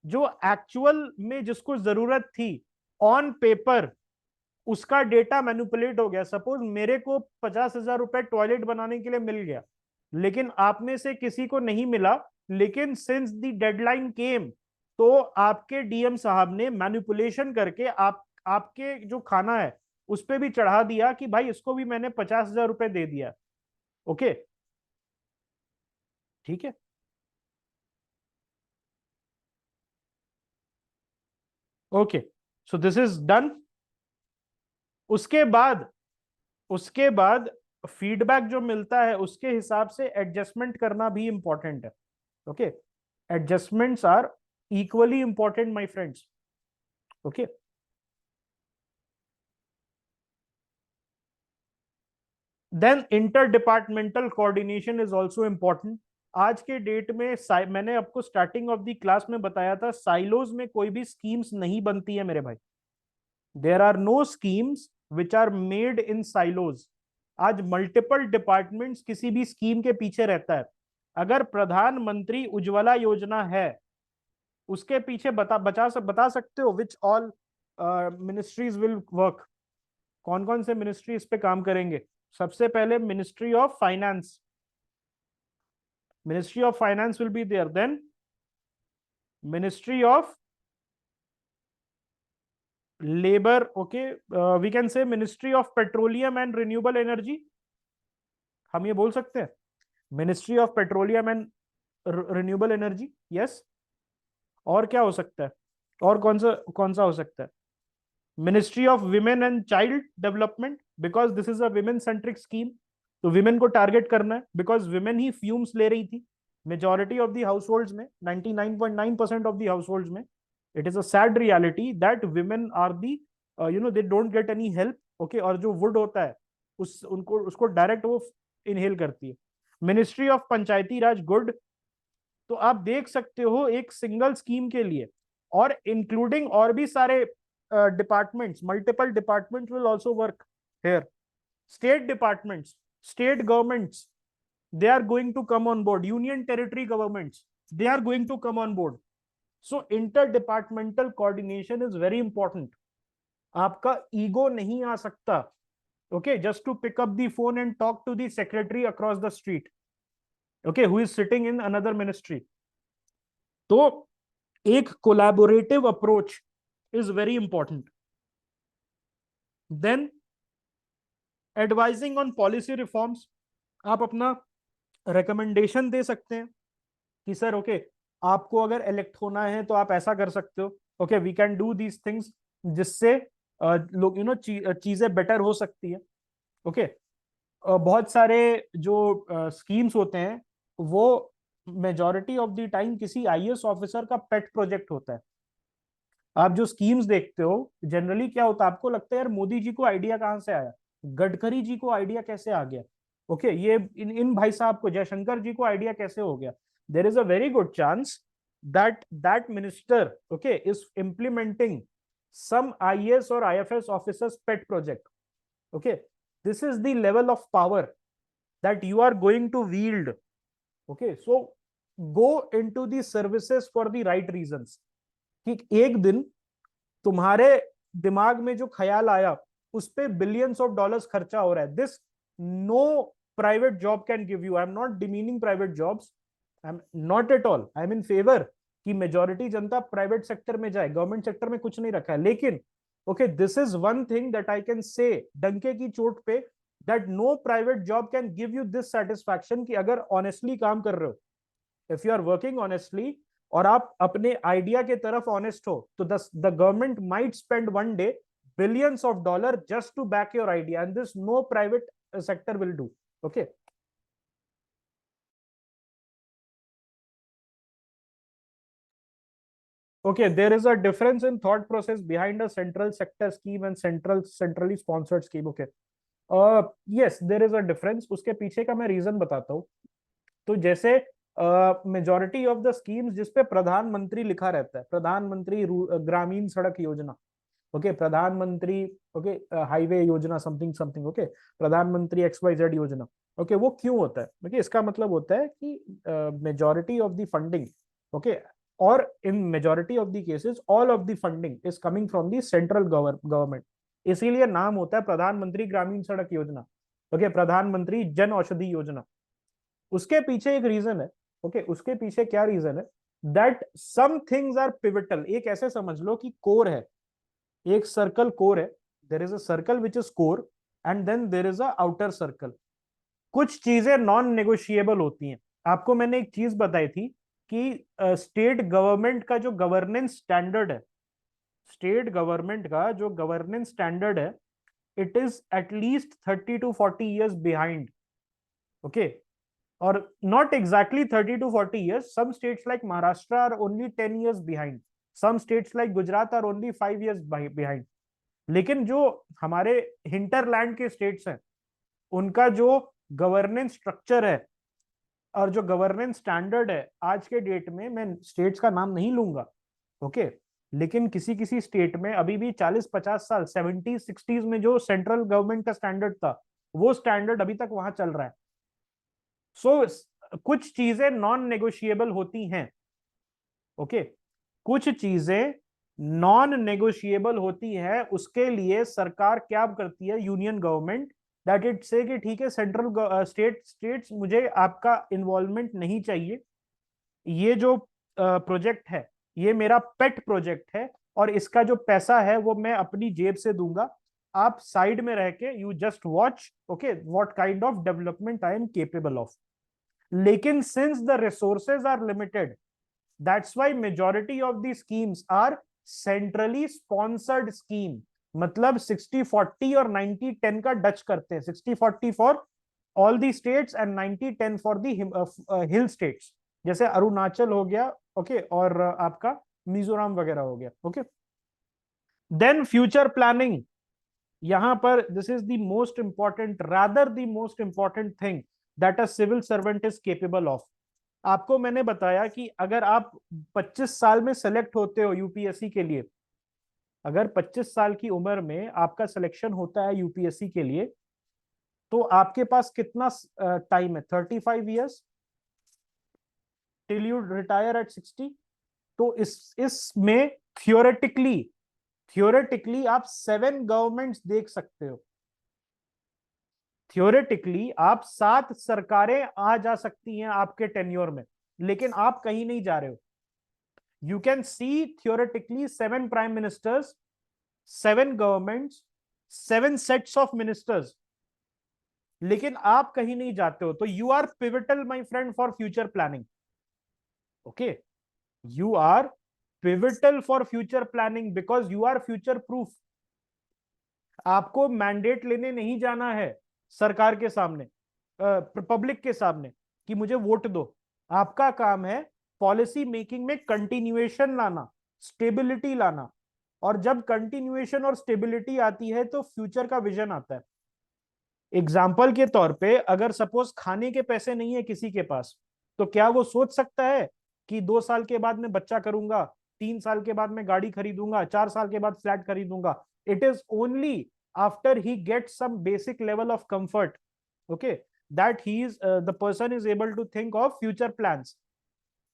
जो एक्चुअल में जिसको जरूरत थी ऑन पेपर, उसका डेटा मैनिपुलेट हो गया। सपोज मेरे को 50,000 रुपए टॉयलेट बनाने के लिए मिल गया, लेकिन आप में से किसी को नहीं मिला, लेकिन सिंस द डेडलाइन केम, तो आपके डीएम साहब ने मैनिपुलेशन करके आपके जो खाना है उस पर भी चढ़ा दिया कि भाई इसको भी मैंने 50,000 रुपए दे दिया। ओके, ठीक है। Okay, so this is done. उसके बाद उसके बाद फीडबैक जो मिलता है उसके हिसाब से एडजस्टमेंट करना भी इंपॉर्टेंट है। Okay, adjustments are equally important my friends. Okay, then inter departmental coordination is also important. आज के डेट में मैंने आपको स्टार्टिंग ऑफ द क्लास में बताया था, साइलोज में कोई भी स्कीम्स नहीं बनती है मेरे भाई। There are no schemes which are made in silos. आज मल्टीपल डिपार्टमेंट्स किसी भी स्कीम के पीछे रहता है। अगर प्रधानमंत्री उज्ज्वला योजना है, उसके पीछे बता सकते हो which all ministries will work, कौन कौन से मिनिस्ट्री इस पे काम करेंगे? सबसे पहले ministry of finance, ministry of finance will be there. Then ministry of labour, okay, we can say ministry of petroleum and renewable energy, हम ये बोल सकते हैं ministry of petroleum and renewable energy. Yes, और क्या हो सकता है? और कौन सा हो सकता है? Ministry of women and child development, because this is a women centric scheme, तो विमेन को टारगेट करना है, बिकॉज विमेन ही फ्यूम्स ले रही थी मेजॉरिटी ऑफ द हाउसहोल्ड्स में, 99.9% ऑफ द हाउसहोल्ड्स में। It is a sad reality that women are the, they don't get any help. Okay, और जो वुड होता है उसको डायरेक्ट वो इनहेल करती है। Ministry of Panchayati Raj, good. तो आप देख सकते हो एक सिंगल स्कीम के लिए और इंक्लूडिंग और भी सारे departments, multiple departments will also work here. State departments, state governments, they are going to come on board. Union territory governments, they are going to come on board. So interdepartmental coordination is very important. आपका ego नहीं आ सकता, okay, just to pick up the phone and talk to the secretary across the street, okay, who is sitting in another ministry. तो एक collaborative approach is very important. Then advising on policy reforms, आप अपना recommendation दे सकते हैं कि sir okay, आपको अगर elect होना है तो आप ऐसा कर सकते हो, okay, we can do these things, जिससे लोग चीजें बेटर हो सकती है। ओके, बहुत सारे जो स्कीम्स होते हैं वो मेजॉरिटी ऑफ द टाइम किसी आईएएस ऑफिसर का पेट प्रोजेक्ट होता है। आप जो स्कीम्स देखते हो जनरली क्या होता है, आपको लगता है यार मोदी जी को आइडिया कहाँ से आया, गडकरी जी को आइडिया कैसे आ गया, ओके, ये इन भाई साहब को, जयशंकर जी को आइडिया कैसे हो गया? देर is a very good chance that that minister, okay, is implementing some IAS or IFS officers pet project. Okay, this is the level of power that you are going to wield. Okay, so go into the services for the right reasons. कि एक दिन तुम्हारे दिमाग में जो ख्याल आया उस पे बिलियंस ऑफ डॉलर्स खर्चा हो रहा है, this no private job can give you. I am not demeaning private jobs, I am not at all, I am in favour कि मेजॉरिटी जनता प्राइवेट सेक्टर में जाए, गवर्नमेंट सेक्टर में कुछ नहीं रखा है, लेकिन okay, this is one thing that I can say डंके की चोट पे, that no private job can give you this satisfaction कि अगर ऑनेस्टली काम कर रहे हो, if you are working honestly और आप अपने आइडिया के तरफ ऑनेस्ट हो, तो the government might spend one day billions of dollar just to back your idea, and this no private sector will do. Okay, okay, there is a difference in thought process behind a central sector scheme and centrally sponsored scheme. Okay, yes, there is a difference. उसके पीछे का मैं reason बताता हूँ। तो जैसे majority of the schemes जिसपे प्रधानमंत्री लिखा रहता है, प्रधानमंत्री ग्रामीण सड़क योजना, ओके, प्रधानमंत्री, ओके, हाईवे योजना, समथिंग समथिंग, ओके, प्रधानमंत्री XYZ योजना, ओके, वो क्यों होता है? ओके, इसका मतलब होता है कि majority of the funding, okay, और in majority of the cases all of the funding is coming from the central government, इसीलिए नाम होता है प्रधानमंत्री ग्रामीण सड़क योजना, ओके, प्रधानमंत्री जन औषधि योजना। उसके पीछे एक रीजन है, ओके, उसके पीछे क्या रीजन है? That some things are pivotal. एक ऐसे समझ लो कि कोर है, एक सर्कल कोर है, there is a circle which is core, and then there is a outer circle. कुछ चीजें नॉन नेगोशिएबल होती हैं। आपको मैंने एक चीज बताई थी कि स्टेट गवर्नमेंट का जो गवर्नेंस स्टैंडर्ड है, स्टेट गवर्नमेंट का जो गवर्नेंस स्टैंडर्ड है, it is at least 30 to 40 years behind. Okay, or not exactly 30 to 40 years. Some states like Maharashtra are only 10 years behind. Some states like Gujarat are only 5 years behind. लेकिन जो हमारे hinterland के states हैं, उनका जो governance structure है और जो गवर्नेंस स्टैंडर्ड है आज के डेट में, मैं स्टेट्स का नाम नहीं लूंगा, ओके, लेकिन किसी किसी स्टेट में अभी भी 40-50 साल 70s-60s में जो सेंट्रल गवर्नमेंट का स्टैंडर्ड था, वो स्टैंडर्ड अभी तक वहां चल रहा है. सो कुछ चीजें नॉन नेगोशिएबल होती हैं. ओके, कुछ चीजें नॉन नेगोशिएबल होती है. उसके लिए सरकार क्या करती है, यूनियन गवर्नमेंट, दैट इट से कि ठीक है सेंट्रल स्टेट्स मुझे आपका इन्वॉल्वमेंट नहीं चाहिए, ये जो प्रोजेक्ट है ये मेरा पेट प्रोजेक्ट है और इसका जो पैसा है वो मैं अपनी जेब से दूंगा, आप साइड में रह के you just watch, okay, what kind of development I am capable of. लेकिन since the resources are limited, that's why majority of the schemes are centrally sponsored scheme. मतलब 60-40 और 90-10 का डच करते हैं. 60-40 for all the states and 90-10 for the hill states, जैसे अरुणाचल हो गया, ओके, और आपका मिजोरम वगैरह हो गया. Okay, then future planning. यहां पर this is the most important, rather the most important thing that a civil servant is capable of. आपको मैंने बताया कि अगर आप 25 साल में सेलेक्ट होते हो यूपीएससी के लिए, अगर 25 साल की उम्र में आपका सिलेक्शन होता है यूपीएससी के लिए, तो आपके पास कितना टाइम है, 35 years till you retire at 60. तो इसमें थियोरेटिकली आप 7 गवर्नमेंट्स देख सकते हो. थियोरेटिकली आप 7 सरकारें आ जा सकती हैं आपके टेन्योर में, लेकिन आप कहीं नहीं जा रहे हो. You can see theoretically 7 prime ministers, 7 governments, 7 sets of ministers, लेकिन आप कहीं नहीं जाते हो. तो you are pivotal my friend for future planning. Okay, you are pivotal for future planning because you are future proof. आपको मैंडेट लेने नहीं जाना है सरकार के सामने, पब्लिक के सामने कि मुझे वोट दो. आपका काम है पॉलिसी मेकिंग में कंटिन्यूएशन लाना, स्टेबिलिटी लाना. और जब कंटिन्यूएशन और स्टेबिलिटी आती है तो फ्यूचर का विजन आता है. एग्जाम्पल के तौर पे अगर सपोज खाने के पैसे नहीं है किसी के पास, तो क्या वो सोच सकता है कि 2 साल के बाद मैं बच्चा करूंगा, 3 साल के बाद मैं गाड़ी खरीदूंगा, 4 साल के बाद फ्लैट खरीदूंगा? It is only after he gets some basic level of comfort, okay, that he is the person is able to think of future plans.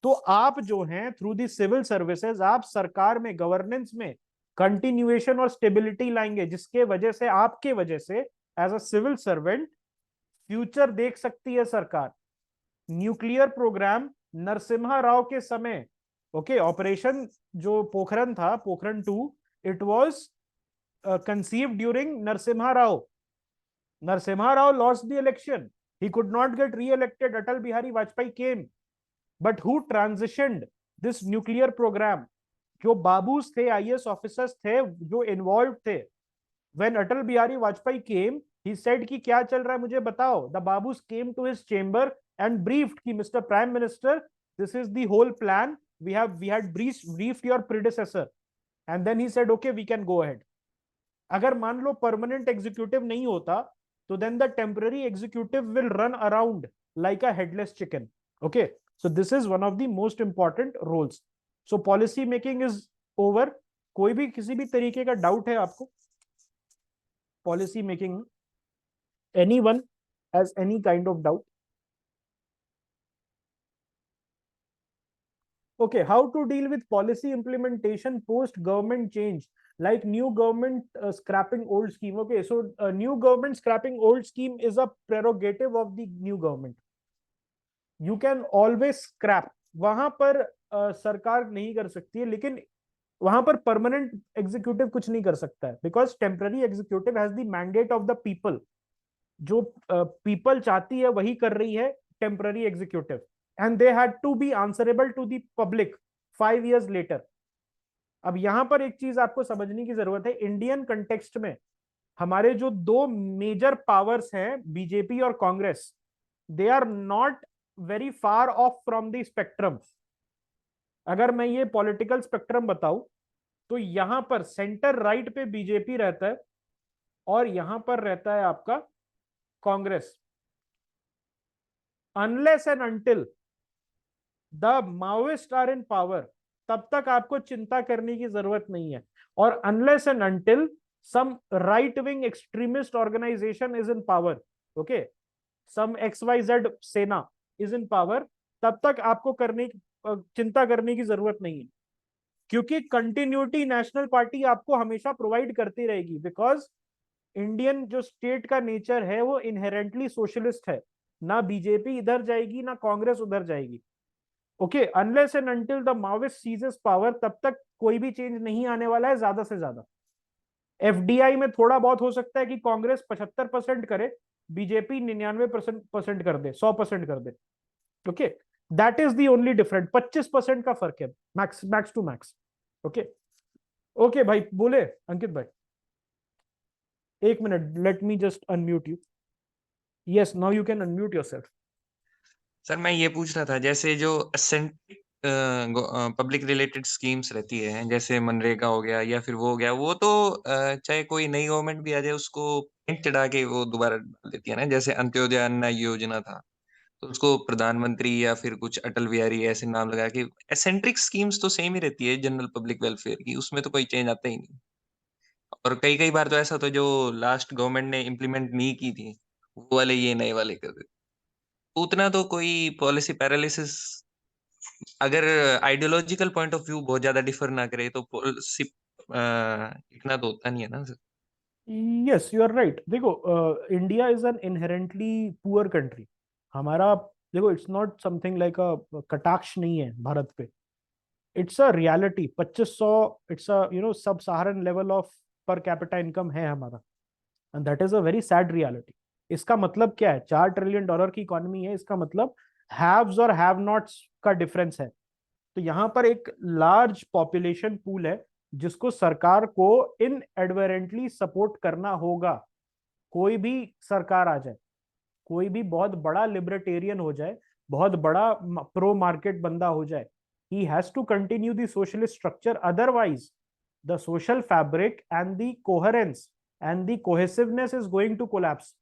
तो आप जो हैं थ्रू दी सिविल सर्विसेज, आप सरकार में गवर्नेंस में कंटिन्यूएशन और स्टेबिलिटी लाएंगे, जिसके वजह से आपके वजह से as a civil servant future देख सकती है सरकार. न्यूक्लियर प्रोग्राम नरसिम्हा राव के समय, ओके, ऑपरेशन जो पोखरण था, Pokhran 2, it was conceived during Narasimha Rao. Narasimha Rao lost the election. He could not get re-elected. Atal Bihari Vajpayee came. But who transitioned this nuclear program? जो बाबूस थे, आईएएस ऑफिसर्स थे जो involve थे. When Atal Bihari Vajpayee came, he said कि क्या चल रहा है मुझे बताओ. The Babus came to his chamber and briefed कि Mr. Prime Minister, this is the whole plan. We had briefed your predecessor. And then he said, okay, we can go ahead. अगर मान लो परमानेंट एग्जीक्यूटिव नहीं होता, तो then the temporary executive will run around like a headless chicken. Okay, so this is one of the most important roles. So policy making is over. कोई भी किसी भी तरीके का डाउट है आपको policy making? Anyone has any kind of doubt? Okay, how to deal with policy implementation post government change, like new government scrapping old scheme? Okay, so new government scrapping old scheme is a prerogative of the new government. You can always scrap. वहां पर सरकार नहीं कर सकती है, लेकिन वहां पर परमानेंट एग्जीक्यूटिव कुछ नहीं कर सकता है, because temporary executive has the mandate of the people. जो पीपल चाहती है वही कर रही है temporary executive, and they had to be answerable to the public 5 years later. अब यहां पर एक चीज आपको समझने की जरूरत है. इंडियन कंटेक्स्ट में हमारे जो दो मेजर पावर्स हैं बीजेपी और Congress, they are not very far off from the spectrum. अगर मैं ये पॉलिटिकल स्पेक्ट्रम बताऊं तो यहां पर सेंटर राइट पे बीजेपी रहता है और यहां पर रहता है आपका Congress. Unless and until the Maoist are in power, तब तक आपको चिंता करने की जरूरत नहीं है। और unless and until some right wing extremist organisation is in power, okay, some XYZ Sena is in power, तब तक आपको चिंता करने की जरूरत नहीं है, क्योंकि कंटिन्यूटी नेशनल पार्टी आपको हमेशा प्रोवाइड करती रहेगी। बिकॉज इंडियन जो स्टेट का नेचर है वो इनहेरेंटली सोशलिस्ट है। ना बीजेपी इधर जाएगी ना कांग्रेस उधर जाएगी। Okay, unless and until the Maoist seizes power, तब तक कोई भी चेंज नहीं आने वाला है ज्यादा से ज्यादा। एफडीआई में थोड़ा बहुत हो सकता है कि कांग्रेस 75% करे, बीजेपी 99% कर दे, 100% कर दे। Okay, that is the only different, 25% का फर्क है, max max to max. Okay, okay भाई, बोले अंकित भाई। एक minute, let me just unmute you. Yes, now you can unmute yourself. Sir मैं ये पूछ रहा था, जैसे जो असेंट्रिक पब्लिक रिलेटेड स्कीम्स रहती है, जैसे मनरेगा हो गया या फिर वो हो गया, वो तो चाहे कोई नई गवर्नमेंट भी आ जाए उसको पेंट चढ़ा के वो दोबारा डाल देती है ना। जैसे अंत्योदय अन्न योजना था, तो उसको प्रधानमंत्री या फिर कुछ अटल बिहारी ऐसे नाम लगा के। एसेंट्रिक स्कीम्स तो सेम ही रहती है जनरल पब्लिक वेलफेयर की, उसमें तो कोई चेंज आता ही नहीं। और कई कई बार तो ऐसा तो जो लास्ट गवर्नमेंट ने इम्प्लीमेंट नहीं की थी, वो वाले ये नए वाले कर देते। उतना तो कोई पॉलिसी पैरालिसिस, अगर आइडियोलॉजिकल पॉइंट ऑफ व्यू बहुत ज्यादा डिफर ना करे तो पॉलिसी इतना तो होता नहीं है ना sir. Yes, you are right. देखो, India is an inherently poor country. हमारा, देखो, it's not something like a कटाक्ष नहीं है भारत पे। It's a reality. 2500, it's a sub Saharan level of per capita income है हमारा, and that is a very sad reality. इसका मतलब क्या है? $4 ट्रिलियन की इकोनॉमी है, इसका मतलब हैव्स और हैव नॉट्स का डिफरेंस है। तो यहाँ पर एक लार्ज पॉपुलेशन पूल है जिसको सरकार को इन एडवेरेंटली सपोर्ट करना होगा। कोई भी सरकार आ जाए, कोई भी बहुत बड़ा लिबर्टेरियन हो जाए, बहुत बड़ा प्रो मार्केट बंदा हो जाए, he has to continue the socialist structure, otherwise the social fabric and the coherence and the cohesiveness is going to collapse.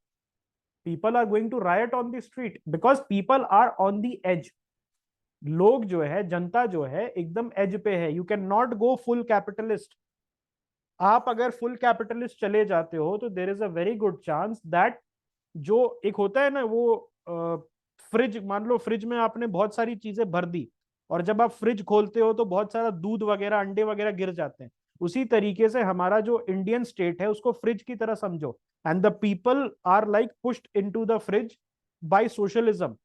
People are going to riot on the street because people are on the edge. लोग जो है, जनता जो है, एकदम as पे है। You can not go full capitalist. आप अगर फुल कैपिटलिस्ट चले जाते हो तो देर is a very good chance that, जो एक होता है ना वो फ्रिज, मान लो फ्रिज में आपने बहुत सारी चीजें भर दी और जब आप फ्रिज खोलते हो तो बहुत सारा दूध वगैरह, अंडे वगैरह गिर जाते हैं। उसी तरीके से हमारा जो इंडियन स्टेट है उसको फ्रिज की तरह समझो, and the people are like pushed into the fridge by socialism.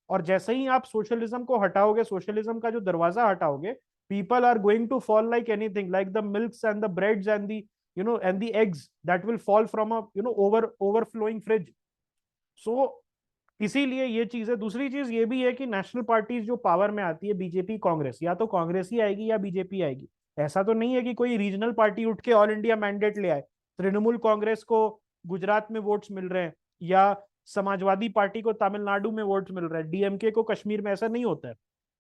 और जैसे ही आप सोशलिज्म को हटाओगे, सोशलिज्म का जो दरवाजा हटाओगे, people are going to fall like anything, like the milks and the breads and the and the eggs that will fall from a overflowing fridge. So इसीलिए ये चीज है। दूसरी चीज ये भी है कि नेशनल पार्टीज जो पावर में आती है, बीजेपी कांग्रेस, या तो कांग्रेस ही आएगी या बीजेपी आएगी। ऐसा तो नहीं है कि कोई रीजनल पार्टी उठ के ऑल इंडिया मैंडेट ले आए। तृणमूल कांग्रेस को गुजरात में वोट्स मिल रहे हैं, या समाजवादी पार्टी को तमिलनाडु में वोट्स मिल रहे हैं, डीएमके को कश्मीर में। ऐसा नहीं होता है।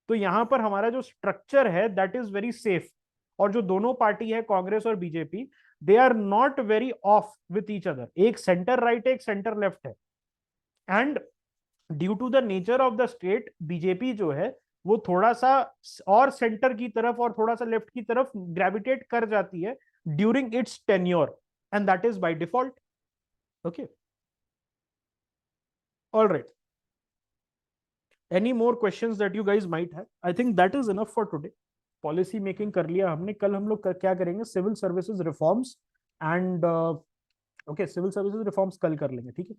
तो यहाँ पर हमारा जो स्ट्रक्चर है दैट इज वेरी सेफ। और जो दोनों पार्टी है, कांग्रेस और BJP, they are not very off with each other. एक सेंटर राइट है, एक सेंटर लेफ्ट है। And due to the nature of the state, BJP जो है वो थोड़ा सा और सेंटर की तरफ और थोड़ा सा लेफ्ट की तरफ ग्रेविटेट कर जाती है during its tenure, and that is by default. Okay, all right. Any more questions that you guys might have? I think that is enough for today. Policy making कर लिया हमने। कल हम लोग क्या करेंगे? Civil services reforms and okay, civil services reforms कल कर लेंगे, ठीक है।